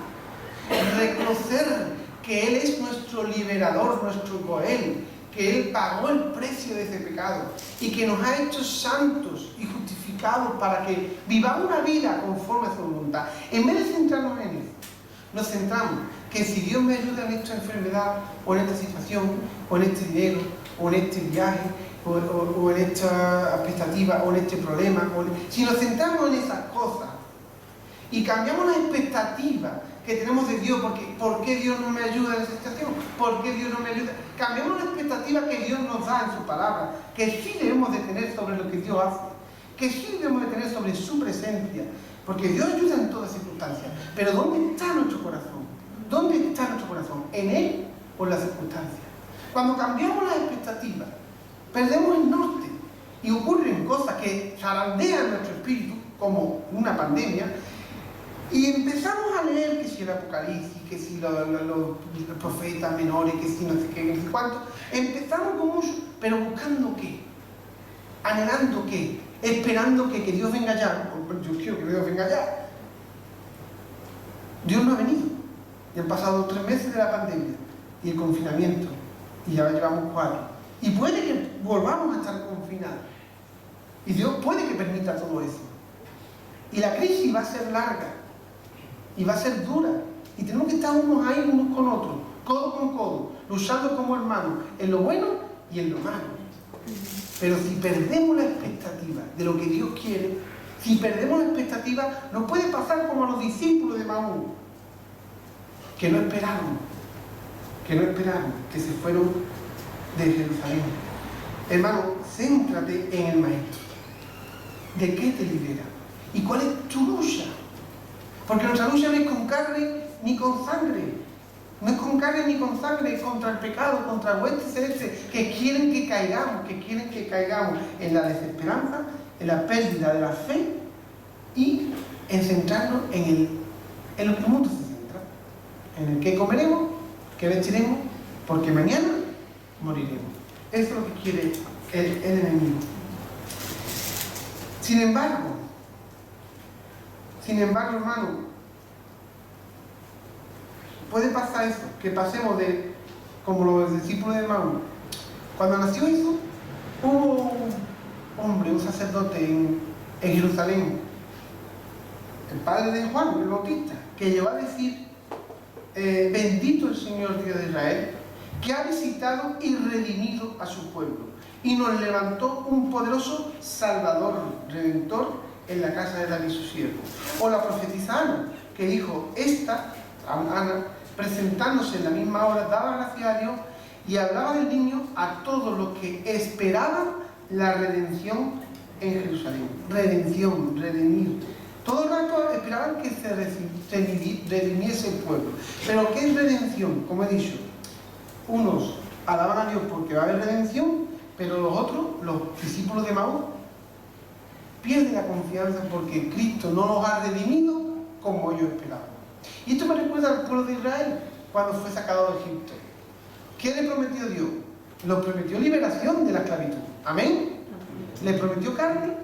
reconocer que Él es nuestro liberador, nuestro Goel, que Él pagó el precio de ese pecado y que nos ha hecho santos y justificados para que vivamos una vida conforme a su voluntad. En vez de centrarnos en eso, nos centramos que si Dios me ayuda en esta enfermedad, o en esta situación, o en este dinero, o en este viaje, o en esta expectativa, o en este problema, si nos centramos en esas cosas y cambiamos la expectativa que tenemos de Dios, porque ¿por qué Dios no me ayuda en esa situación? ¿Por qué Dios no me ayuda? Cambiamos la expectativa que Dios nos da en su palabra, que sí debemos de tener sobre lo que Dios hace, que sí debemos de tener sobre su presencia, porque Dios ayuda en todas circunstancias. Pero ¿dónde está nuestro corazón? ¿Dónde está nuestro corazón? ¿En Él o en las circunstancias? Cuando cambiamos las expectativas, perdemos el norte y ocurren cosas que zarandean nuestro espíritu, como una pandemia, y empezamos a leer que si el Apocalipsis, que si los profetas menores, que si no sé qué, no sé cuánto. Empezamos con mucho, pero buscando qué, anhelando qué, esperando que Dios venga ya. Yo quiero que Dios venga ya. Dios no ha venido. Y han pasado 3 meses de la pandemia y el confinamiento, y ya llevamos 4. Y puede que volvamos a estar confinados. Y Dios puede que permita todo eso. Y la crisis va a ser larga. Y va a ser dura. Y tenemos que estar unos ahí, unos con otros, codo con codo, luchando como hermanos, en lo bueno y en lo malo. Pero si perdemos la expectativa de lo que Dios quiere, si perdemos la expectativa, nos puede pasar como a los discípulos de Emaús, que no esperaron, que se fueron de Jerusalén. Hermano, céntrate en el Maestro. ¿De qué te libera? ¿Y cuál es tu lucha? Porque nuestra lucha no es con carne ni con sangre, No es con carne ni con sangre, es contra el pecado, contra huestes celestes que quieren que caigamos en la desesperanza, en la pérdida de la fe y en centrarnos en lo que el mundo se centra, en el que comeremos, que vestiremos, porque mañana moriremos. Eso es lo que quiere el enemigo. Sin embargo, hermano, puede pasar eso, que pasemos de, como los discípulos de Maús. Cuando nació eso, hubo un hombre, un sacerdote en Jerusalén, el padre de Juan, el Bautista, que llegó a decir, bendito el Señor Dios de Israel, que ha visitado y redimido a su pueblo, y nos levantó un poderoso Salvador, Redentor, en la casa de David su siervo. O la profetisa Ana, que dijo, Ana, presentándose en la misma hora, daba gracias a Dios y hablaba del niño a todos los que esperaban la redención en Jerusalén. Redención, redimir. Todo el rato esperaban que se redimiese el pueblo. Pero ¿qué es redención? Como he dicho, unos alaban a Dios porque va a haber redención, pero los otros, los discípulos de Maús, pierden la confianza porque Cristo no los ha redimido como ellos esperaban. Y esto me recuerda al pueblo de Israel cuando fue sacado de Egipto. ¿Qué le prometió Dios? Le prometió liberación de la esclavitud. ¿Amén? Le prometió carne,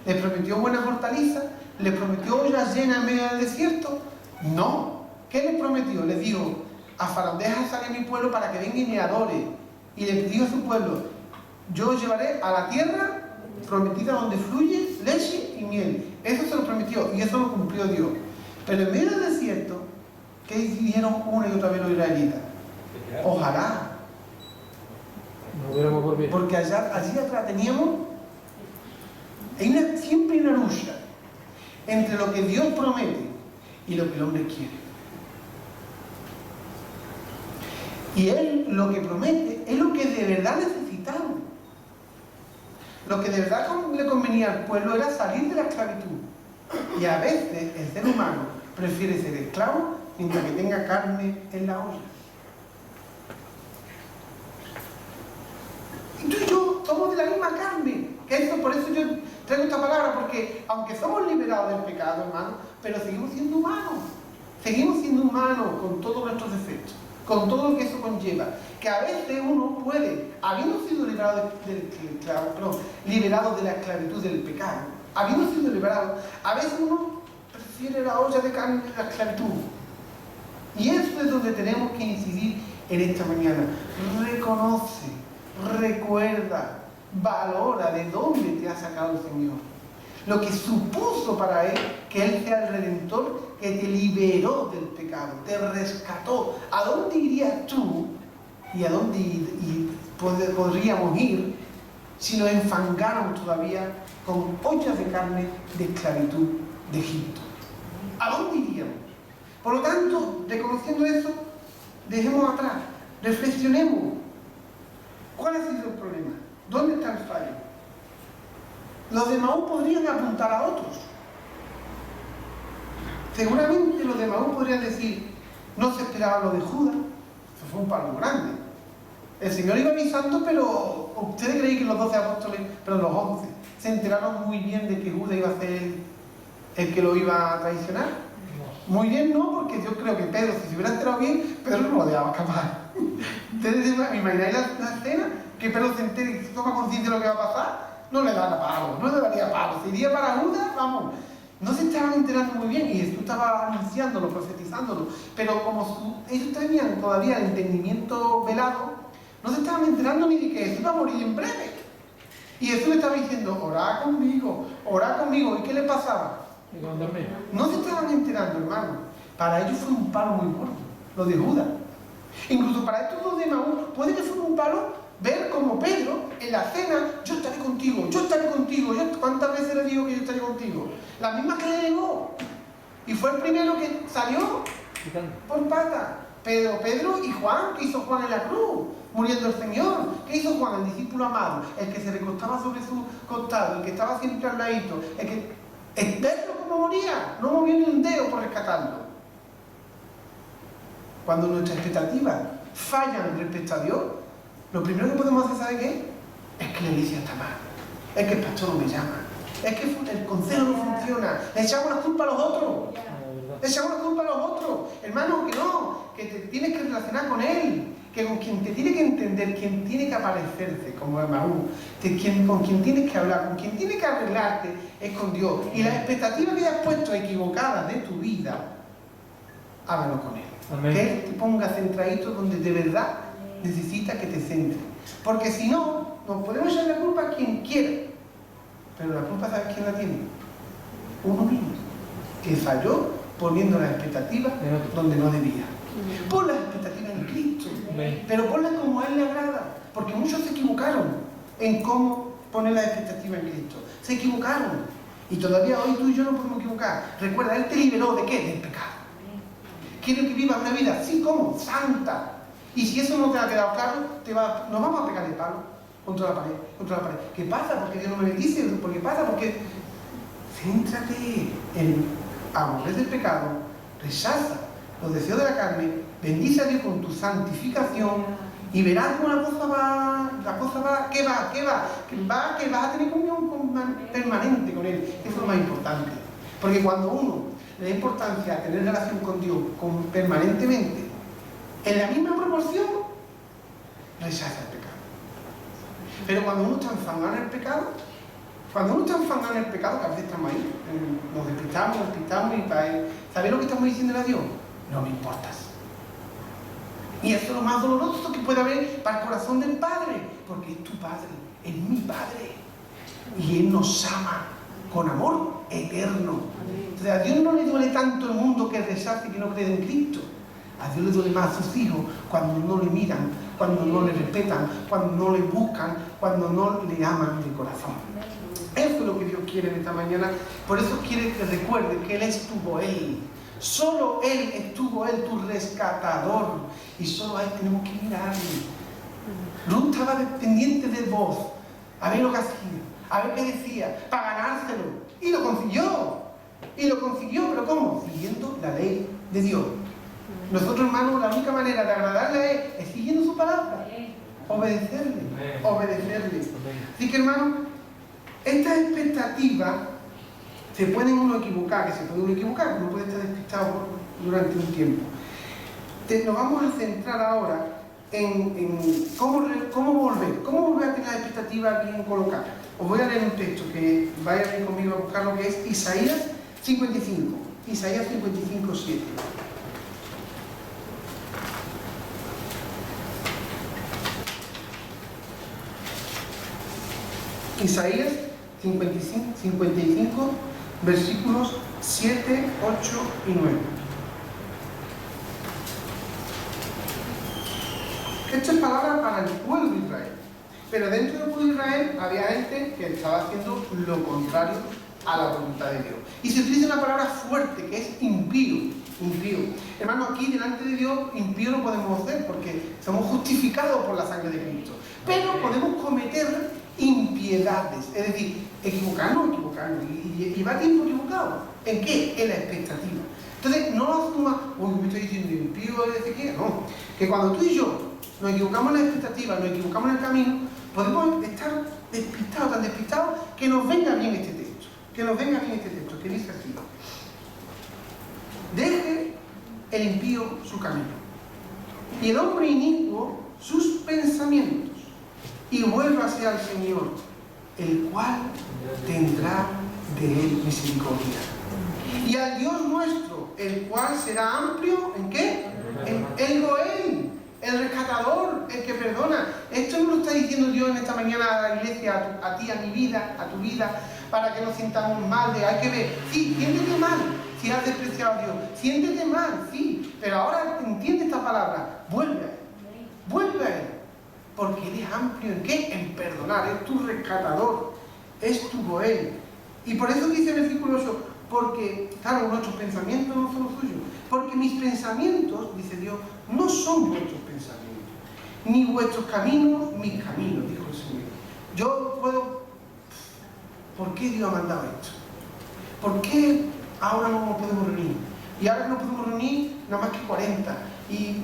le prometió buena fortaleza, le prometió ollas llenas en medio del desierto. No. ¿Qué le prometió? Le dijo a Faraón, deja salir a mi pueblo para que venga y me adore. Y le pidió a su pueblo, yo os llevaré a la tierra prometida donde fluye leche y miel. Eso se lo prometió y eso lo cumplió Dios. Pero en medio del desierto, ¿qué dijeron una y otra vez los israelitas? Ojalá. Porque allí atrás teníamos siempre una lucha entre lo que Dios promete y lo que el hombre quiere. Y Él lo que promete es lo que de verdad necesitamos. Lo que de verdad le convenía al pueblo era salir de la esclavitud. Y a veces el ser humano prefiere ser esclavo mientras que tenga carne en la olla. Y tú y yo somos de la misma carne. Por eso yo traigo esta palabra, porque aunque somos liberados del pecado, hermano, pero seguimos siendo humanos. Seguimos siendo humanos con todos nuestros defectos, con todo lo que eso conlleva. Que a veces uno puede, habiendo sido liberado de la esclavitud del pecado, habiendo sido liberado, a veces uno prefiere la olla de carne de la esclavitud. Y eso es donde tenemos que incidir en esta mañana. Reconoce, recuerda, valora de dónde te ha sacado el Señor. Lo que supuso para Él que Él sea el Redentor que te liberó del pecado, te rescató. ¿A dónde irías tú y a dónde podríamos ir si nos enfangáramos todavía con ollas de carne de esclavitud de Egipto? ¿A dónde iríamos? Por lo tanto, reconociendo eso, dejemos atrás, reflexionemos. ¿Cuál ha sido el problema? ¿Dónde está el fallo? Los de Maús podrían apuntar a otros. Seguramente los de Maús podrían decir, no se esperaba lo de Judas. Eso fue un palo grande. El Señor iba avisando, pero ¿ustedes creen que los 12 apóstoles, pero los 11, se enteraron muy bien de que Judas iba a ser el que lo iba a traicionar? Muy bien no, porque yo creo que Pedro, si se hubiera enterado bien, Pedro no lo dejaba escapar. ¿Ustedes imagináis la escena? Que Pedro se entere y se toma conciencia de lo que va a pasar. No le da palo, no le daría palo. Si iría para Judas, vamos. No se estaban enterando muy bien y Jesús estaba anunciándolo, profetizándolo. Pero como ellos tenían todavía el entendimiento velado, no se estaban enterando ni de que Jesús iba a morir en breve. Y Jesús le estaba diciendo, orad conmigo. ¿Y qué le pasaba? No se estaban enterando, hermano. Para ellos fue un palo muy gordo, lo de Judas. Incluso para estos dos de Maús, puede que fuera un palo ver como Pedro en la cena, yo estaré contigo. ¿Cuántas veces le digo que yo estaré contigo? Las mismas que le negó. Y fue el primero que salió por pata. Pedro y Juan. ¿Qué hizo Juan en la cruz? Muriendo el Señor. ¿Qué hizo Juan, el discípulo amado? El que se recostaba sobre su costado, el que estaba siempre al ladito, verlo como moría, no movió ni un dedo por rescatarlo. cuando nuestras expectativas fallan respecto a Dios, lo primero que podemos hacer, ¿sabe qué? Es que la iglesia está mal, es que el pastor no me llama, es que el consejo no funciona, le echamos la culpa a los otros. Le echamos la culpa a los otros. Hermano, que no, que te tienes que relacionar con Él, que con quien te tiene que entender, quien tiene que aparecerse, como Emaús, con quien tienes que hablar, con quien tiene que arreglarte, es con Dios. Y las expectativas que hayas puesto equivocadas de tu vida, háblalo con Él. Amén. Que Él te ponga centradito donde de verdad necesita que te centre. Porque si no, nos podemos echar la culpa a quien quiera, pero la culpa, ¿sabes quién la tiene? Uno mismo, que falló poniendo las expectativas donde no debía. Pon las expectativas en Cristo, pero ponlas como a Él le agrada, porque muchos se equivocaron en cómo poner las expectativas en Cristo. Se equivocaron, y todavía hoy tú y yo no podemos equivocar. Recuerda, Él te liberó ¿de qué? Del pecado. Quiere que vivas una vida así como santa. Y si eso no te ha quedado claro, nos vamos a pegar de palo contra la pared. ¿Qué pasa? Porque Dios no me bendice. ¿Por qué pasa? Porque céntrate en aborrece el pecado, rechaza los deseos de la carne, bendice a Dios con tu santificación y verás cómo la cosa va, que vas a tener comunión permanente con Él. Eso es lo más importante. Porque cuando uno le da importancia a tener relación con Dios permanentemente, en la misma proporción, rechaza el pecado. Pero cuando uno está enfangado en el pecado, que a veces estamos ahí, nos despistamos y ¿sabéis lo que estamos diciendo a Dios? No me importas. Y eso es lo más doloroso que puede haber para el corazón del Padre, porque es tu Padre, es mi Padre. Y Él nos ama con amor eterno. Entonces a Dios no le duele tanto el mundo que rechace y que no cree en Cristo. A Dios le duele más a sus hijos cuando no le miran, cuando no le respetan, cuando no le buscan, cuando no le aman de corazón. Eso es lo que Dios quiere en esta mañana. Por eso quiere que recuerde que Él estuvo Él. Solo Él estuvo Él, tu rescatador. Y solo a Él tenemos que mirarle. Ruth estaba pendiente de vos, a ver lo que hacía, a ver qué decía, para ganárselo. Y lo consiguió. ¿Pero cómo? Siguiendo la ley de Dios. Nosotros, hermanos, la única manera de agradarle a Él es siguiendo su palabra. Obedecerle. Así que, hermanos, estas expectativas se pueden uno equivocar, uno puede estar despistado durante un tiempo. Nos vamos a centrar ahora en cómo volver a tener las expectativas bien colocadas. Os voy a leer un texto que vayan conmigo a buscar lo que es Isaías 55, 7. Isaías 55, versículos 7, 8 y 9. Esto es palabra para el pueblo de Israel. Pero dentro del pueblo de Israel había gente que estaba haciendo lo contrario a la voluntad de Dios. Y se utiliza una palabra fuerte que es impío. Hermano, aquí delante de Dios impío no podemos hacer porque somos justificados por la sangre de Cristo. Pero podemos cometer impiedades, es decir, equivocarnos, y va tiempo equivocado. ¿En qué? En la expectativa. Entonces, no lo asumas, me estoy diciendo impío, no. Que cuando tú y yo nos equivocamos en la expectativa, nos equivocamos en el camino, podemos estar despistados, tan despistados, que nos venga bien este texto. Que dice así: deje el impío su camino, y el hombre inicuo sus pensamientos, y vuélvase al Señor, el cual tendrá de él misericordia. Y al Dios nuestro, el cual será amplio, ¿en qué? En el Goel, el rescatador, el que perdona. Esto no lo está diciendo Dios en esta mañana a la iglesia, a ti, a mi vida, a tu vida, para que nos sintamos mal, hay que ver, sí, siéntete mal si has despreciado a Dios, siéntete mal, sí, pero ahora entiende esta palabra, vuelve a Él, porque Él es amplio, ¿en qué? En perdonar, es tu rescatador, es tu Goel. Y por eso dice el versículo 8, porque, claro, nuestros pensamientos no son los suyos, porque mis pensamientos, dice Dios, no son vuestros pensamientos, ni vuestros caminos, mis caminos, dijo el Señor. Yo puedo, ¿por qué Dios ha mandado esto? ¿Por qué ahora no nos podemos reunir? Y ahora no podemos reunir nada más que 40, ¿Y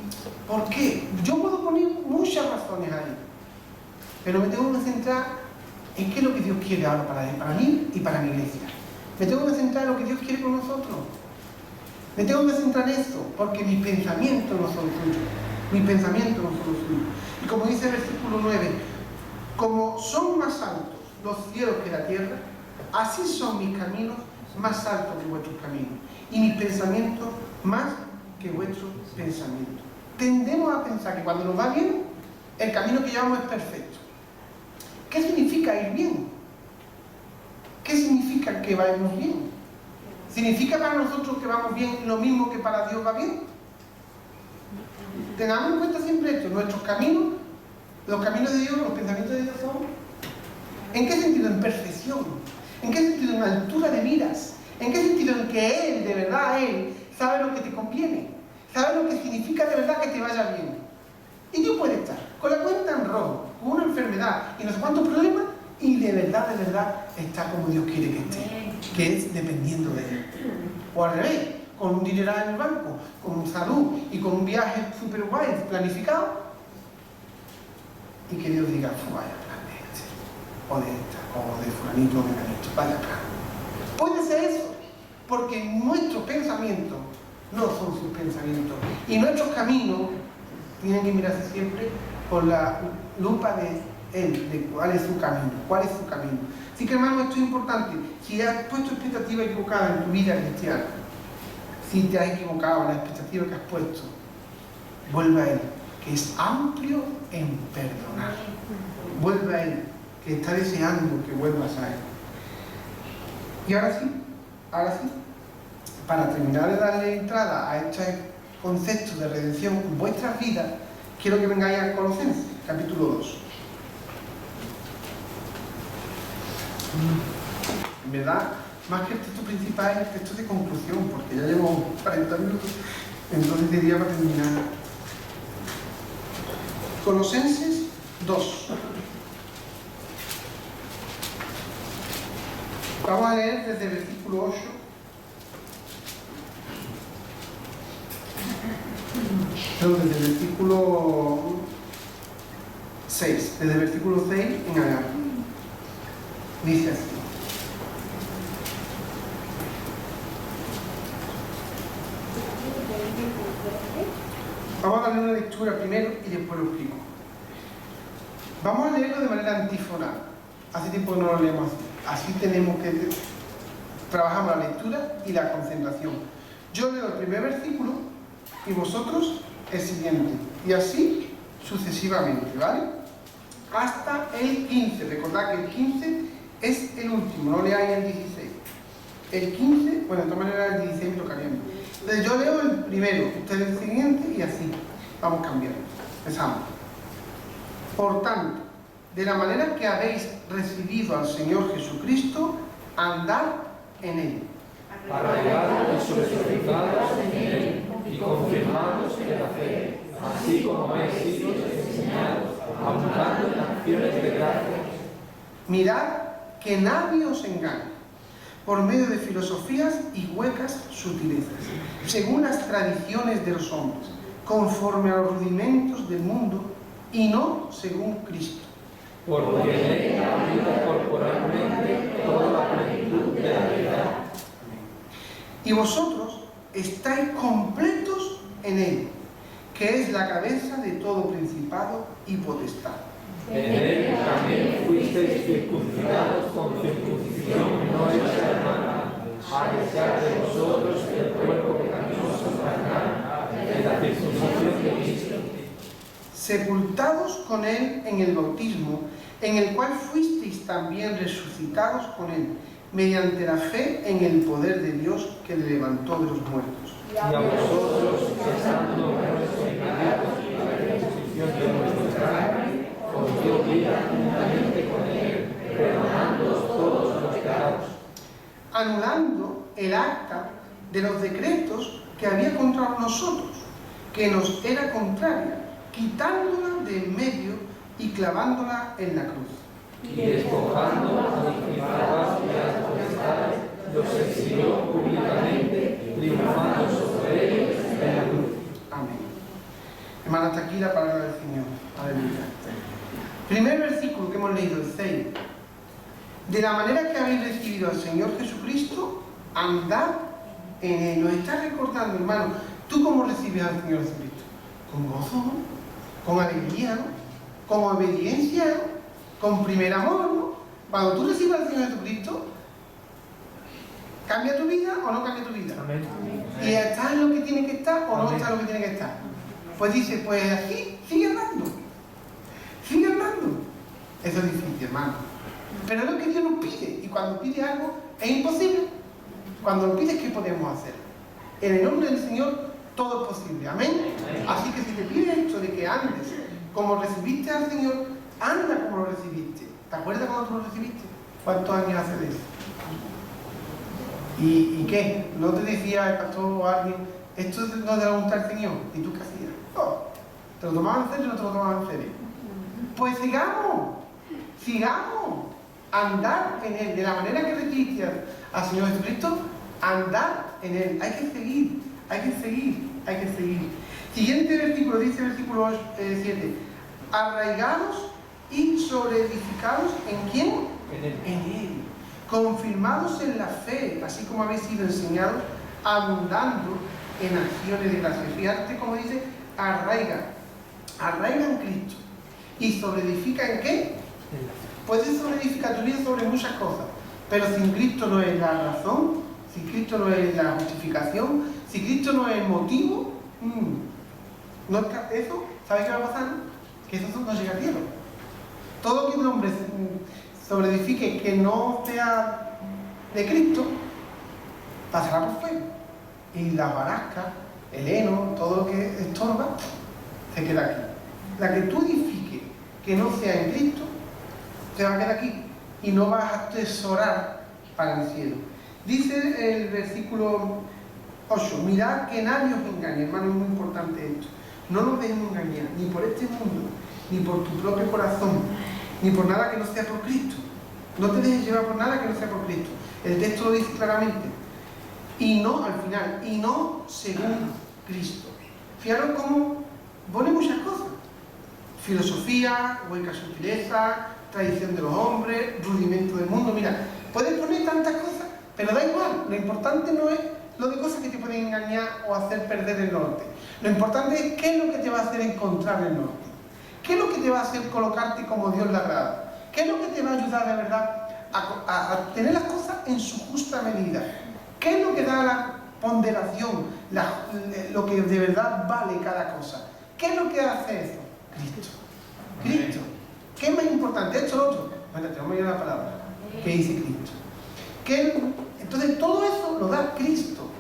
por qué? Yo puedo poner muchas razones ahí, pero me tengo que centrar en qué es lo que Dios quiere ahora para mí y para mi iglesia. Me tengo que centrar en lo que Dios quiere con nosotros. Me tengo que centrar en esto, porque mis pensamientos no son suyos. Mis pensamientos no son suyos. Y como dice el versículo 9, como son más altos los cielos que la tierra, así son mis caminos más altos que vuestros caminos, y mis pensamientos más que vuestros pensamientos. Tendemos a pensar que cuando nos va bien, el camino que llevamos es perfecto. ¿Qué significa ir bien? ¿Qué significa que vayamos bien? ¿Significa para nosotros que vamos bien lo mismo que para Dios va bien? Tengamos en cuenta siempre esto, nuestros caminos, los caminos de Dios, los pensamientos de Dios son. ¿En qué sentido? En perfección. ¿En qué sentido? En altura de miras. ¿En qué sentido? En que Él, de verdad, Él sabe lo que te conviene. Sabe lo que significa de verdad que te vaya bien. Y Dios puede estar con la cuenta en rojo, con una enfermedad y no sé cuántos problemas, y de verdad está como Dios quiere que esté, que es dependiendo de Él. O al revés, con un dineral en el banco, con salud y con un viaje super guay planificado, y que Dios diga, vaya plan de este, o de esta, o de fulanito o de menganito, vaya plan. Puede ser eso, porque nuestros pensamientos no son sus pensamientos, y nuestros caminos tienen que mirarse siempre por la lupa de Él, de cuál es su camino, Así que, hermano, esto es importante. Si has puesto expectativa equivocada en tu vida cristiana, si te has equivocado en la expectativa que has puesto, vuelve a Él, que es amplio en perdonar. Vuelve a Él, que está deseando que vuelvas a Él. Y ahora sí, para terminar de darle entrada a este concepto de redención en vuestras vidas, quiero que vengáis a Colosenses, capítulo 2. En verdad, más que el texto principal, es el texto de conclusión, porque ya llevo 40 minutos, entonces diría para terminar. Colosenses 2. Vamos a leer desde el versículo 8. Desde el versículo 6. Desde el versículo 6 en adelante. Dice así. Vamos a darle una lectura primero y después lo explico. Vamos a leerlo de manera antífona. Hace tiempo que no lo leemos así. Así tenemos que trabajar la lectura y la concentración. Yo leo el primer versículo y vosotros el siguiente. Y así sucesivamente, ¿vale? Hasta el 15. Recordad que el 15 es el último, no leáis el 16. El 15, bueno, de todas maneras el 16 me tocaría a mí. Entonces yo leo el primero, ustedes el siguiente y así. Vamos cambiando. Empezamos. Por tanto, de la manera que habéis recibido al Señor Jesucristo, andad en Él. Arraigados y solidificados en Él y confirmados en la fe, así como habéis sido enseñados, abundando en acciones de gracias. Mirad que nadie os engañe por medio de filosofías y huecas sutilezas, según las tradiciones de los hombres, conforme a los rudimentos del mundo y no según Cristo. Porque en Él habita corporalmente toda la plenitud de la deidad. Y vosotros estáis completos en Él, que es la cabeza de todo principado y potestad. En Él también fuisteis circuncidados con circuncisión no hecha humana, a pesar de vosotros el cuerpo pecaminoso carnal, en la circuncisión de Cristo. Sepultados con Él en el bautismo, en el cual fuisteis también resucitados con Él, mediante la fe en el poder de Dios que le levantó de los muertos. Y a vosotros, estando resucitados en la resurrección de nuestra carne, os dio vida juntamente con Él, perdonándoos todos los pecados, anulando el acta de los decretos que había contra nosotros, que nos era contraria, quitándola de en medio y clavándola en la cruz. y despojando a los principados y a las potestades, los exilió públicamente, triunfando sobre ellos en la cruz. Amén. Hermano, hasta aquí la palabra del Señor. Aleluya. Primer versículo que hemos leído, el 6. De la manera que habéis recibido al Señor Jesucristo, andad en Él. Nos está recordando, hermano, ¿tú cómo recibes al Señor Jesucristo? Con gozo, ¿no? Con alegría, ¿no? Con obediencia, ¿no? Con primer amor, ¿no? Cuando tú recibes al Señor Jesucristo, ¿cambia tu vida o no cambia tu vida? Amén. ¿Y está en lo que tiene que estar o no está en lo que tiene que estar? Pues dice, pues así, sigue andando. Sigue andando. Eso es difícil, hermano. Pero es lo que Dios nos pide. Y cuando pide algo, es imposible. Cuando lo pide, ¿qué podemos hacer? En el nombre del Señor, todo es posible. Amén. Así que si te pide esto de que andes como recibiste al Señor, anda como lo recibiste. ¿Te acuerdas cuando tú lo recibiste? ¿Cuántos años hace de eso? ¿Y qué? ¿No te decía el pastor o alguien, esto no te lo gusta el Señor? ¿Y tú qué hacías? Oh, ¿te lo tomaban en serio o no te lo tomaban en serio? Pues sigamos, andar en Él, de la manera que recibiste al Señor Jesucristo, andar en Él. Hay que seguir. Siguiente versículo, dice el versículo 7, arraigados y sobreedificados, ¿en quién? En Él. Confirmados en la fe, así como habéis sido enseñados, abundando en acciones de gracia. Fíjate cómo dice, arraiga en Cristo. ¿Y sobreedifica en qué? Puedes sobreedificar tu vida sobre muchas cosas, pero sin Cristo no es la razón, si Cristo no es la justificación, si Cristo no es el motivo, no es eso, ¿sabes qué va a pasar? Que eso no llega al cielo. Todo que un hombre sobreedifique que no sea de Cristo, pasará por fuego. Y la barasca, el heno, todo lo que estorba, se queda aquí. La que tú edifiques que no sea en Cristo, se va a quedar aquí y no vas a atesorar para el cielo. Dice el versículo 8, mirad que nadie os engañe. Hermano, es muy importante esto. No nos dejemos engañar, ni por este mundo, ni por tu propio corazón, ni por nada que no sea por Cristo. No te dejes llevar por nada que no sea por Cristo. El texto lo dice claramente. Y no, al final, y no según Cristo. Fijaros cómo pone muchas cosas. Filosofía, hueca sutileza, tradición de los hombres, rudimento del mundo. Mira, puedes poner tantas cosas, pero da igual. Lo importante no es lo de cosas que te pueden engañar o hacer perder el norte. Lo importante es qué es lo que te va a hacer encontrar el norte. ¿Qué es lo que te va a hacer colocarte como Dios le agrada? ¿Qué es lo que te va a ayudar de verdad a tener las cosas en su justa medida? ¿Qué es lo que da la ponderación, lo que de verdad vale cada cosa? ¿Qué es lo que hace eso? Cristo. ¿Qué es más importante? ¿Esto o lo otro? Bueno, tenemos ya la palabra. ¿Qué dice Cristo? Entonces todo eso lo da Cristo.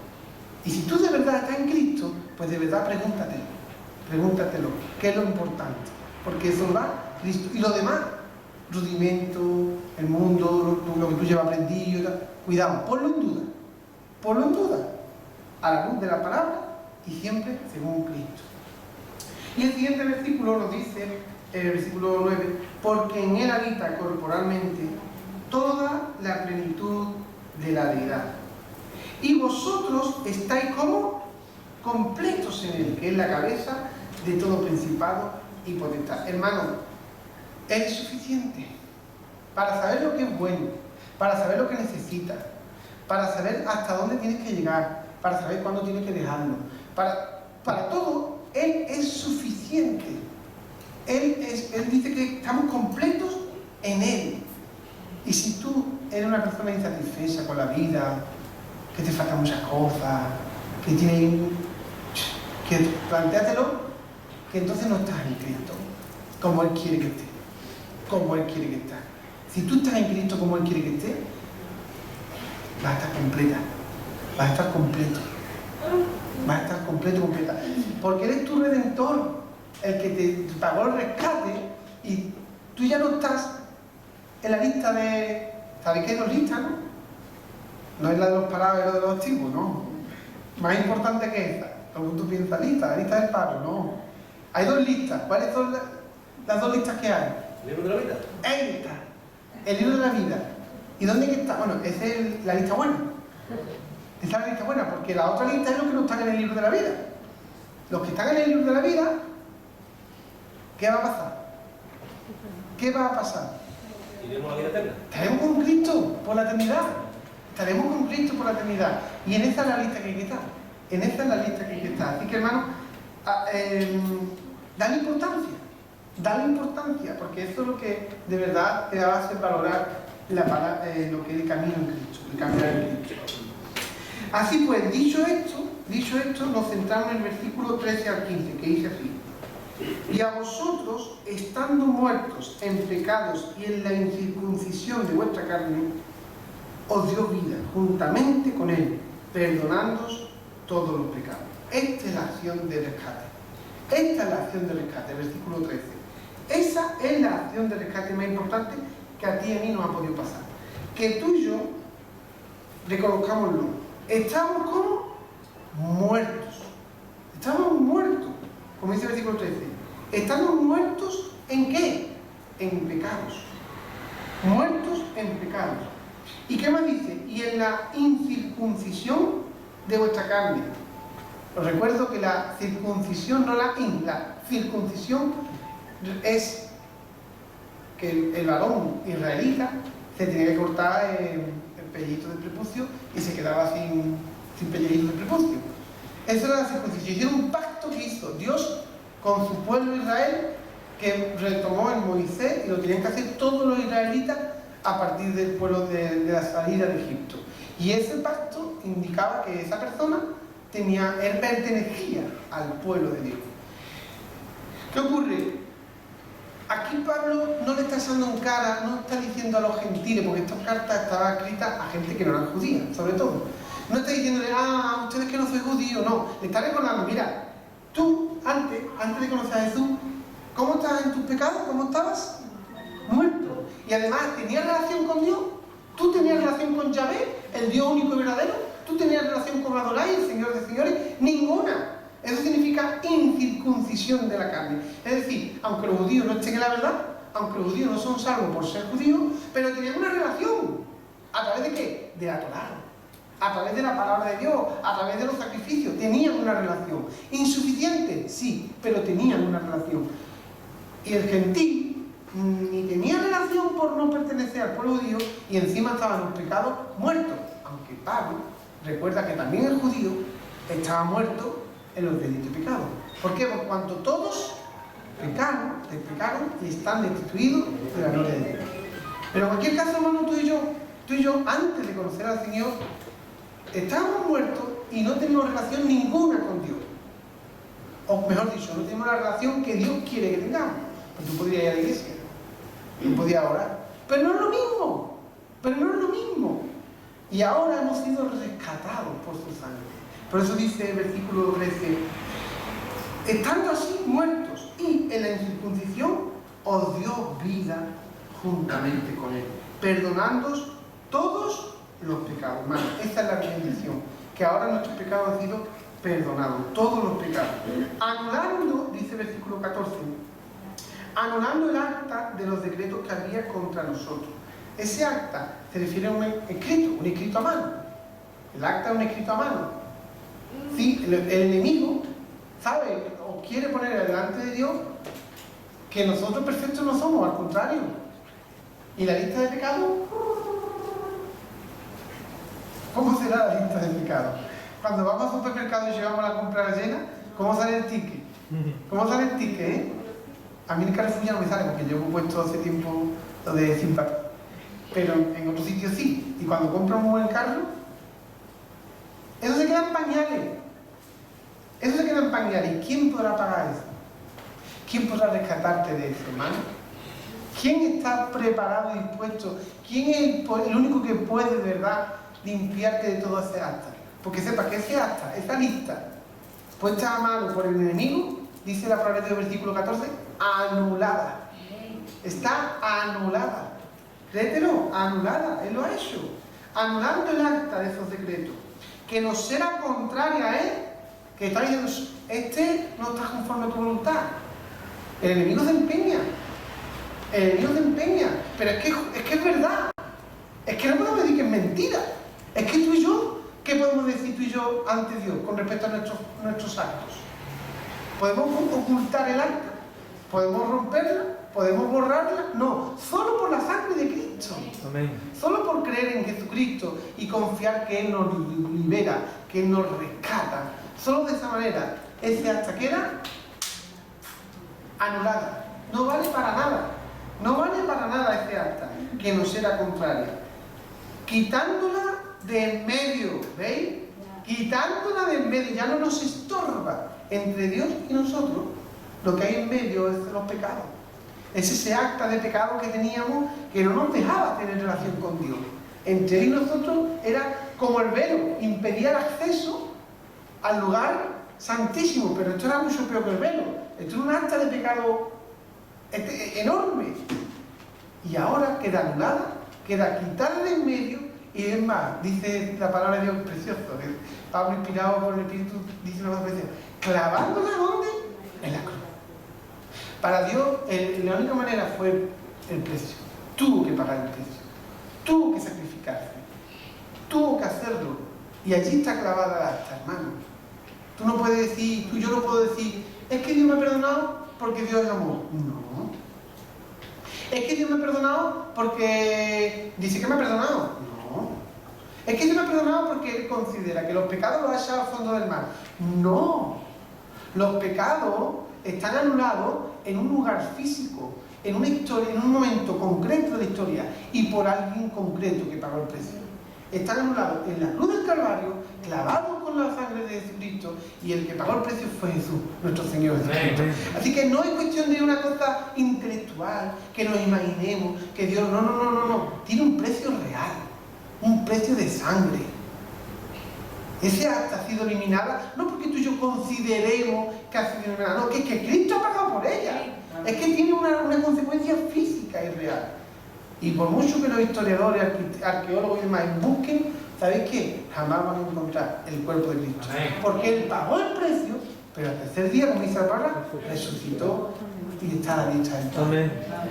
Y si tú de verdad estás en Cristo, pues de verdad pregúntatelo. ¿Qué es lo importante? Porque eso lo da Cristo. Y lo demás, rudimento, el mundo, lo que tú llevas aprendido, cuidado, ponlo en duda, a la luz de la palabra y siempre según Cristo. Y el siguiente versículo nos dice, el versículo 9, porque en Él habita corporalmente toda la plenitud de la deidad. Y vosotros estáis como completos en Él, que es la cabeza de todo principado y potestad. Hermano, eres suficiente para saber lo que es bueno, para saber lo que necesitas, para saber hasta dónde tienes que llegar, para saber cuándo tienes que dejarlo. Para todo, Él es suficiente. Él dice que estamos completos en Él. Y si tú eres una persona insatisfecha con la vida, que te faltan muchas cosas, que plantéatelo, que entonces no estás en Cristo, como Él quiere que estés. Como Él quiere que estés. Si tú estás en Cristo como Él quiere que estés, vas a estar completa, vas a estar completo, vas a estar completa, porque eres tu Redentor, el que te pagó el rescate, y tú ya no estás en la lista de, ¿sabéis qué hay dos listas, no? No es la de los parados y la de los activos, no. Más importante que esta, como tú piensas, la lista del paro, no. Hay dos listas. ¿Cuáles son las dos listas que hay? ¿El libro de la vida? Esta, el libro de la vida. ¿Y dónde está? Bueno, esa es la lista buena. Esa es la lista buena, porque la otra lista es los que no están en el libro de la vida. Los que están en el libro de la vida ¿qué va a pasar? ¿Qué va a pasar? ¿Iremos a la vida eterna? Estaremos con Cristo por la eternidad. Estaremos con Cristo por la eternidad. Y en esa es la lista que hay que estar. En esa es la lista que hay que estar. Así que, hermano, dale importancia. Dale importancia, porque eso es lo que de verdad te va a hacer valorar lo que es el camino en Cristo, el caminar en Cristo. Así pues, dicho esto, nos centramos en el versículo 13 al 15, que dice así: y a vosotros, estando muertos en pecados y en la incircuncisión de vuestra carne, os dio vida juntamente con Él, perdonándoos todos los pecados. Esta es la acción de rescate. Esta es la acción de rescate, versículo 13. Esa es la acción de rescate más importante que a ti y a mí nos ha podido pasar. Que tú y yo, reconozcámoslo, estamos como muertos. Estamos muertos, como dice el versículo 13. Estamos muertos ¿en qué? En pecados. Muertos en pecados. ¿Y qué más dice? Y en la incircuncisión de vuestra carne. Os recuerdo que la circuncisión, no la circuncisión es que el varón israelita se tenía que cortar el pellejito del prepucio y se quedaba sin pellejito del prepucio. Eso era la circuncisión. Y era un pacto que hizo Dios con su pueblo Israel, que retomó en Moisés, y lo tenían que hacer todos los israelitas a partir del pueblo de la salida de Egipto. Y ese pacto indicaba que esa persona él pertenecía al pueblo de Dios. ¿Qué ocurre? Aquí Pablo no le está echando en cara, no está diciendo a los gentiles, porque estas cartas estaban escritas a gente que no eran judía, sobre todo. No está diciéndole, ustedes que no sois judíos, no. Le está recordando, mira, tú, antes de conocer a Jesús, ¿cómo estabas en tus pecados? ¿Cómo estabas? Muerto. Y además, ¿tenías relación con Dios? ¿Tú tenías relación con Yahvé, el Dios único y verdadero? ¿Tú tenías relación con Adonai, el Señor de señores? Ninguna. Eso significa incircuncisión de la carne. Es decir, aunque los judíos no estén en la verdad, aunque los judíos no son salvos por ser judíos, pero tenían una relación. ¿A través de qué? De la Torá. A través de la palabra de Dios, a través de los sacrificios. Tenían una relación. Insuficiente, sí, pero tenían una relación. Y el gentil ni tenía relación por no pertenecer al pueblo judío, y encima estaban los pecados muertos. Aunque Pablo recuerda que también el judío estaba muerto en los delitos y pecados. ¿Por qué? Por cuanto todos pecaron y están destituidos de la gloria de Dios. Pero en cualquier caso, hermano, tú y yo, antes de conocer al Señor, estábamos muertos y no teníamos relación ninguna con Dios. O mejor dicho, no teníamos la relación que Dios quiere que tengamos. Pues tú podrías ir a la iglesia, tú podías orar, pero no es lo mismo. Y ahora hemos sido rescatados por su sangre. Por eso dice el versículo 13, estando así muertos y en la incircuncisión, os dio vida juntamente con Él, perdonándoos todos los pecados. Hermano, esa es la bendición, que ahora nuestros pecados han sido perdonados, todos los pecados. Anulando, dice el versículo 14, anulando el acta de los decretos que había contra nosotros. Ese acta se refiere a un escrito a mano. El acta es un escrito a mano. Sí, el enemigo sabe o quiere poner delante de Dios que nosotros perfectos no somos, al contrario. ¿Y la lista de pecados? ¿Cómo será la lista de pecados? Cuando vamos al supermercado y llevamos la compra llena, ¿cómo sale el ticket? ¿Cómo sale el ticket, A mí en Carrefour ya no me sale, porque yo he puesto hace tiempo lo de sin papel. Pero en otros sitios sí. Y cuando compro un buen carro, eso se queda en pañales. ¿Y quién podrá pagar eso? ¿Quién podrá rescatarte de eso, hermano? ¿Quién está preparado y dispuesto? ¿Quién es el único que puede, de verdad, limpiarte de todo ese acta? Porque sepa que ese acta, esa lista, puesta a mano por el enemigo, dice la palabra del versículo 14, anulada. Está anulada. Créetelo, anulada. Él lo ha hecho. Anulando el acta de esos decretos, que nos será contraria a Él, que está diciendo, no está conforme a tu voluntad. El enemigo se empeña. Pero es que es verdad. Es que no podemos decir que es mentira. Es que tú y yo, ¿qué podemos decir tú y yo ante Dios con respecto a nuestros actos? ¿Podemos ocultar el acta? ¿Podemos romperla? ¿Podemos borrarla? No, solo por la sangre de Cristo. Amén. Solo por creer en Jesucristo y confiar que Él nos libera, que Él nos rescata. Solo de esa manera, ese acta queda anulada. No vale para nada. No vale para nada ese acta, que nos era contraria. Quitándola de en medio, ¿veis? Quitándola de en medio, ya no nos estorba entre Dios y nosotros. Lo que hay en medio es los pecados. Es ese acta de pecado que teníamos que no nos dejaba tener relación con Dios. Entre Él y nosotros era como el velo, impedía el acceso al lugar santísimo, pero esto era mucho peor que el velo. Esto era un acta de pecado enorme. Y ahora queda anulada, queda quitada de en medio, y es más, dice la palabra de Dios precioso, que Pablo, inspirado por el Espíritu, dice una cosa preciosa: clavándola ¿dónde? En la cruz. Para Dios, la única manera fue el precio. Tuvo que pagar el precio. Tuvo que sacrificarse. Tuvo que hacerlo. Y allí está clavada la acta, hermano. Tú no puedes decir, yo no puedo decir, es que Dios me ha perdonado porque Dios es amor. No. Es que Dios me ha perdonado porque dice que me ha perdonado. No. Es que Dios me ha perdonado porque Él considera que los pecados los ha echado al fondo del mar. No. Los pecados están anulados en un lugar físico, en una historia, en un momento concreto de la historia y por alguien concreto que pagó el precio. Están anulados en la cruz del Calvario, clavados con la sangre de Jesucristo, y el que pagó el precio fue Jesús, nuestro Señor Jesucristo. Así que no es cuestión de una cosa intelectual, que nos imaginemos, que Dios... No. Tiene un precio real, un precio de sangre. Ese acta ha sido eliminada, no porque tú y yo consideremos que ha sido eliminada, no, que es que Cristo ha pagado por ella. Es que tiene una consecuencia física y real. Y por mucho que los historiadores, arqueólogos y demás busquen, ¿sabéis qué? Jamás van a encontrar el cuerpo de Cristo. Porque Él pagó el precio, pero al tercer día, como dice la palabra, resucitó y está a la diestra del Padre.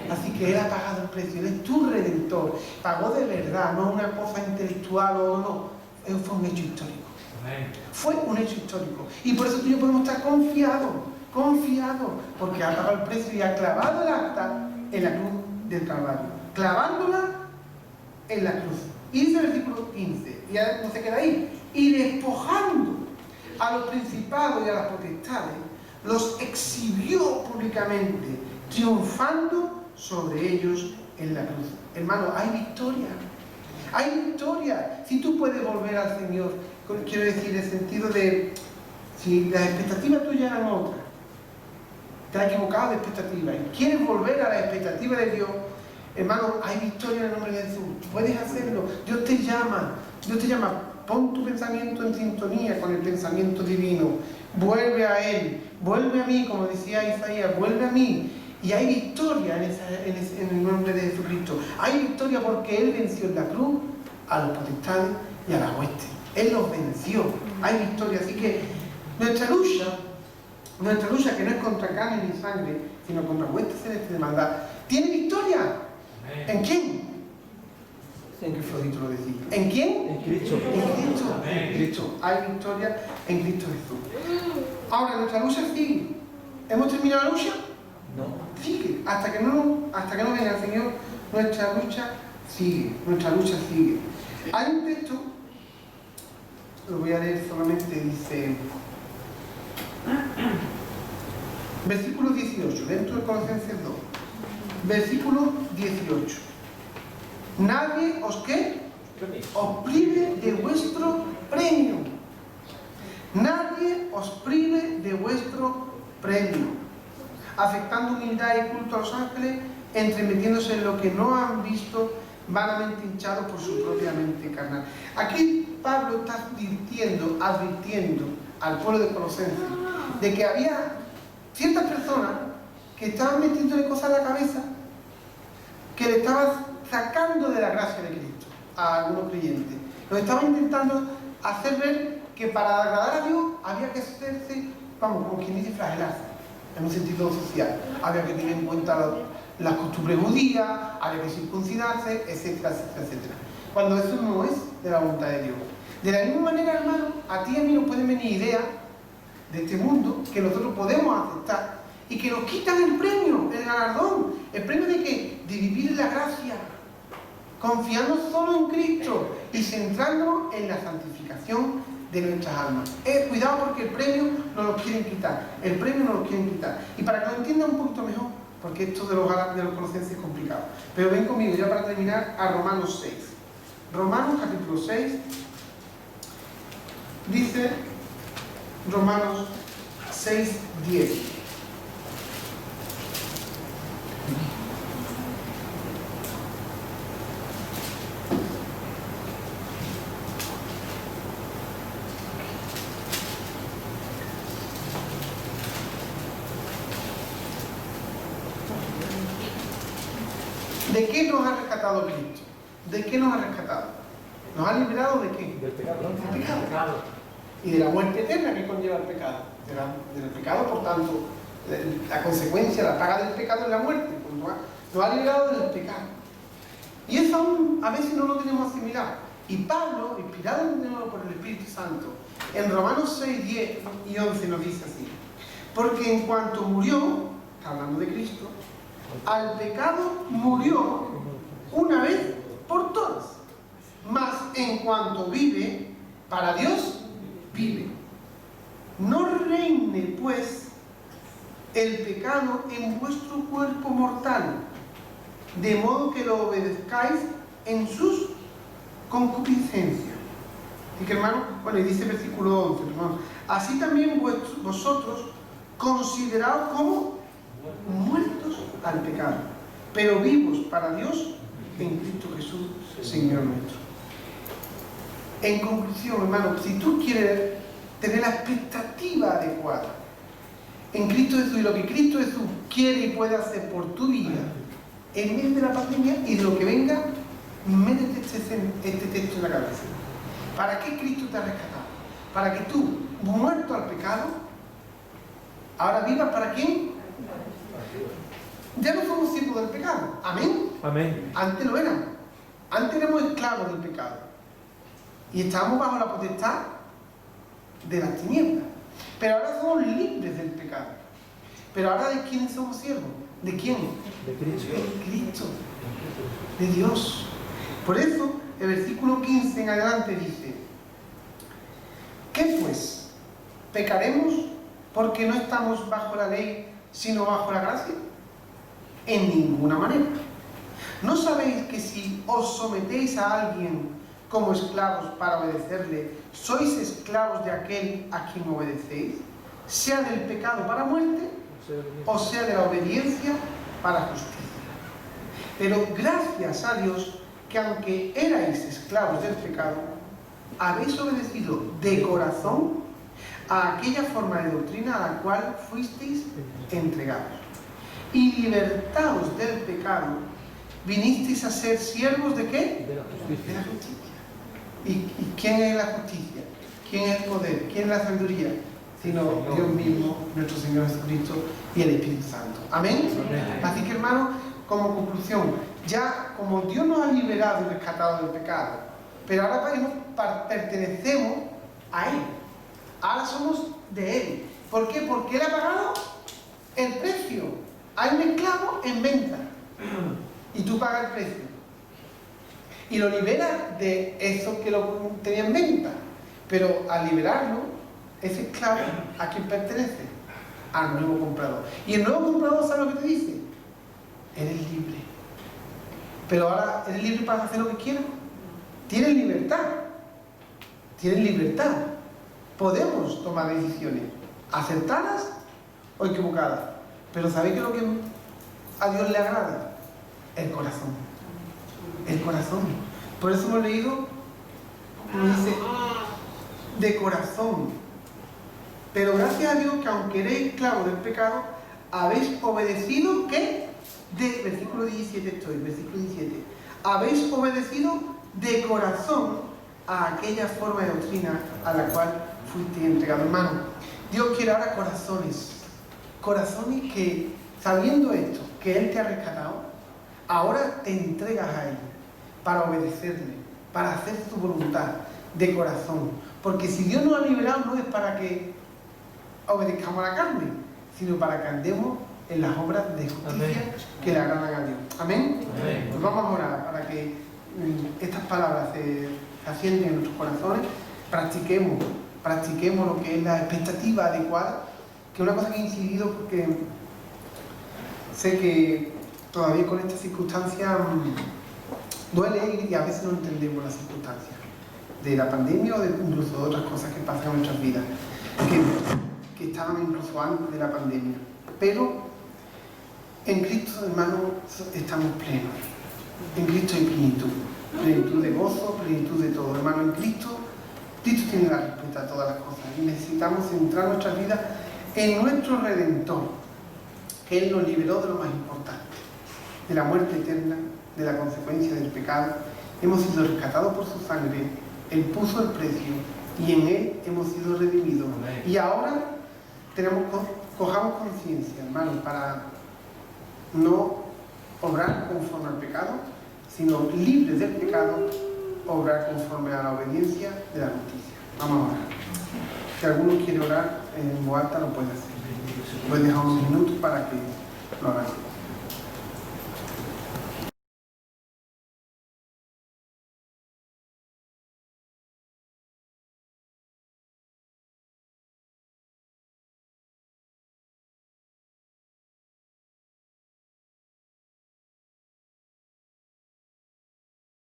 Así que Él ha pagado el precio, Él es tu Redentor. Pagó de verdad, no una cosa intelectual o no. Él fue un hecho histórico. Fue un hecho histórico. Y por eso tú y yo podemos estar confiados, porque ha pagado el precio y ha clavado el acta en la cruz del Calvario. Clavándola en la cruz. Y dice el versículo 15, y ya no se queda ahí, y despojando a los principados y a las potestades, los exhibió públicamente, triunfando sobre ellos en la cruz. Hermano, hay victoria. Hay victoria. Si tú puedes volver al Señor, quiero decir, en el sentido de, si las expectativas tuyas eran otras, te has equivocado de expectativa y quieres volver a la expectativa de Dios, hermano, hay victoria en el nombre de Jesús. Puedes hacerlo. Dios te llama. Pon tu pensamiento en sintonía con el pensamiento divino. Vuelve a Él. Vuelve a mí, como decía Isaías. Vuelve a mí. Y hay victoria en el nombre de Jesucristo. Hay victoria porque Él venció en la cruz a los potestades y a las huestes. Él los venció. Hay victoria. Así que nuestra lucha que no es contra carne ni sangre, sino contra huestes celestes de maldad, ¿tiene victoria? ¿En quién? En que Florito lo decía. ¿En quién? En Cristo. En Cristo. Hay victoria en Cristo Jesús. Ahora, nuestra lucha sigue. ¿Hemos terminado la lucha? No. Sigue. Hasta que no venga el Señor, nuestra lucha sigue. Hay un texto, lo voy a leer solamente, dice... Versículo 18, dentro de Colosenses 2. Versículo 18. Nadie os prive de vuestro premio. Nadie os prive de vuestro premio. Afectando humildad y culto a los ángeles, entremetiéndose en lo que no han visto, vanamente hinchados por su propia mente carnal. Aquí Pablo está advirtiendo al pueblo de Colosenses de que había ciertas personas que estaban metiéndole cosas a la cabeza, que le estaban sacando de la gracia de Cristo a algunos creyentes. Los estaban intentando hacer ver que para agradar a Dios había que hacerse, como quien dice, flagelarse, en un sentido social. Había que tener en cuenta las costumbres judías, había que circuncidarse, etcétera. Cuando eso no es de la voluntad de Dios. De la misma manera, hermano, a ti y a mí nos pueden venir ideas de este mundo que nosotros podemos aceptar y que nos quitan el premio, el galardón. ¿El premio de qué? De vivir en la gracia, confiando solo en Cristo y centrándonos en la santificación de nuestras almas. Cuidado, porque el premio nos lo quieren quitar. El premio nos lo quieren quitar. Y para que lo entiendan un poquito mejor, porque esto de los Colosenses es complicado. Pero ven conmigo ya para terminar a Romanos 6. Romanos capítulo 6 dice, Romanos 6:10. ¿De qué nos ha rescatado Cristo? ¿De qué nos ha rescatado? ¿Nos ha liberado de qué? Del pecado. Del pecado. Y de la muerte eterna que conlleva el pecado. Del pecado, por tanto, la consecuencia, la paga del pecado es la muerte. Pues nos ha liberado del pecado. Y eso aún a veces no lo tenemos asimilado. Y Pablo, inspirado de nuevo por el Espíritu Santo, en Romanos 6, 10 y 11 nos dice así: porque en cuanto murió, está hablando de Cristo, al pecado murió una vez por todas, mas en cuanto vive, para Dios vive. No reine pues el pecado en vuestro cuerpo mortal, de modo que lo obedezcáis en sus concupiscencias. Así que, hermano, bueno, y dice el versículo 11, hermano, así también vosotros consideraos como muertos al pecado, pero vivos para Dios en Cristo Jesús, Señor nuestro. En conclusión, hermano, si tú quieres tener la expectativa adecuada en Cristo Jesús y lo que Cristo Jesús quiere y puede hacer por tu vida en medio de la pandemia y de lo que venga, métete este texto en la cabeza. ¿Para qué Cristo te ha rescatado? Para que tú, muerto al pecado, ahora vivas ¿para quién? Ya no somos siervos del pecado. Amén. Amén. Antes lo éramos. Antes éramos esclavos del pecado. Y estábamos bajo la potestad de las tinieblas. Pero ahora somos libres del pecado. Pero ahora ¿de quién somos siervos? ¿De quién? De Cristo. De Cristo. De Dios. Por eso el versículo 15 en adelante dice: ¿qué pues? ¿Pecaremos porque no estamos bajo la ley sino bajo la gracia? En ninguna manera. ¿No sabéis que si os sometéis a alguien como esclavos para obedecerle, sois esclavos de aquel a quien obedecéis, sea del pecado para muerte, o sea de la obediencia para justicia? Pero gracias a Dios que aunque erais esclavos del pecado, habéis obedecido de corazón a aquella forma de doctrina a la cual fuisteis entregados. Y libertados del pecado, vinisteis a ser siervos ¿de qué? De la justicia. De la justicia. ¿Y quién es la justicia? ¿Quién es el poder? ¿Quién es la sabiduría? Sino Dios mismo, nuestro Señor Jesucristo y el Espíritu Santo. ¿Amén? Amén. Así que, hermanos, como conclusión, ya como Dios nos ha liberado y rescatado del pecado, pero ahora pertenecemos a Él. Ahora somos de Él. ¿Por qué? Porque Él ha pagado el precio. Hay un esclavo en venta y tú pagas el precio. Y lo liberas de eso que lo tenía en venta. Pero al liberarlo, ese esclavo, ¿a quién pertenece? Al nuevo comprador. Y el nuevo comprador, ¿sabe lo que te dice? Eres libre. Pero ahora, ¿eres libre para hacer lo que quieras? Tienes libertad. Tienes libertad. Podemos tomar decisiones, acertadas o equivocadas. Pero ¿sabéis qué es lo que a Dios le agrada? El corazón. El corazón. Por eso hemos leído, como dice, de corazón. Pero gracias a Dios que aunque eréis esclavos del pecado, habéis obedecido, ¿qué? Versículo 17 estoy, versículo 17. Habéis obedecido de corazón a aquella forma de doctrina a la cual fuiste entregado. Hermano, Dios quiere ahora corazones que, sabiendo esto, que Él te ha rescatado, ahora te entregas a Él para obedecerle, para hacer su voluntad de corazón. Porque si Dios nos ha liberado no es para que obedezcamos a la carne, sino para que andemos en las obras de justicia que le agradan a Dios. Amén. Pues vamos a orar para que estas palabras se ascienden en nuestros corazones, practiquemos lo que es la expectativa adecuada, que es una cosa que he incidido porque sé que todavía con estas circunstancias duele y a veces no entendemos las circunstancias de la pandemia o incluso de otras cosas que pasan en nuestras vidas, que estaban incluso antes de la pandemia. Pero en Cristo, hermano, estamos plenos. En Cristo hay plenitud de gozo, plenitud de todo. Hermano, en Cristo tiene la respuesta a todas las cosas y necesitamos centrar nuestras vidas en nuestro Redentor, que Él nos liberó de lo más importante, de la muerte eterna, de la consecuencia del pecado. Hemos sido rescatados por su sangre, Él puso el precio y en Él hemos sido redimidos. Amén. Y ahora cojamos conciencia, hermano, para no obrar conforme al pecado, sino libres del pecado, obrar conforme a la obediencia de la justicia. Vamos a orar. Si alguno quiere orar en voz alta, lo puede hacer. Voy a dejar unos minutos para que lo hagan.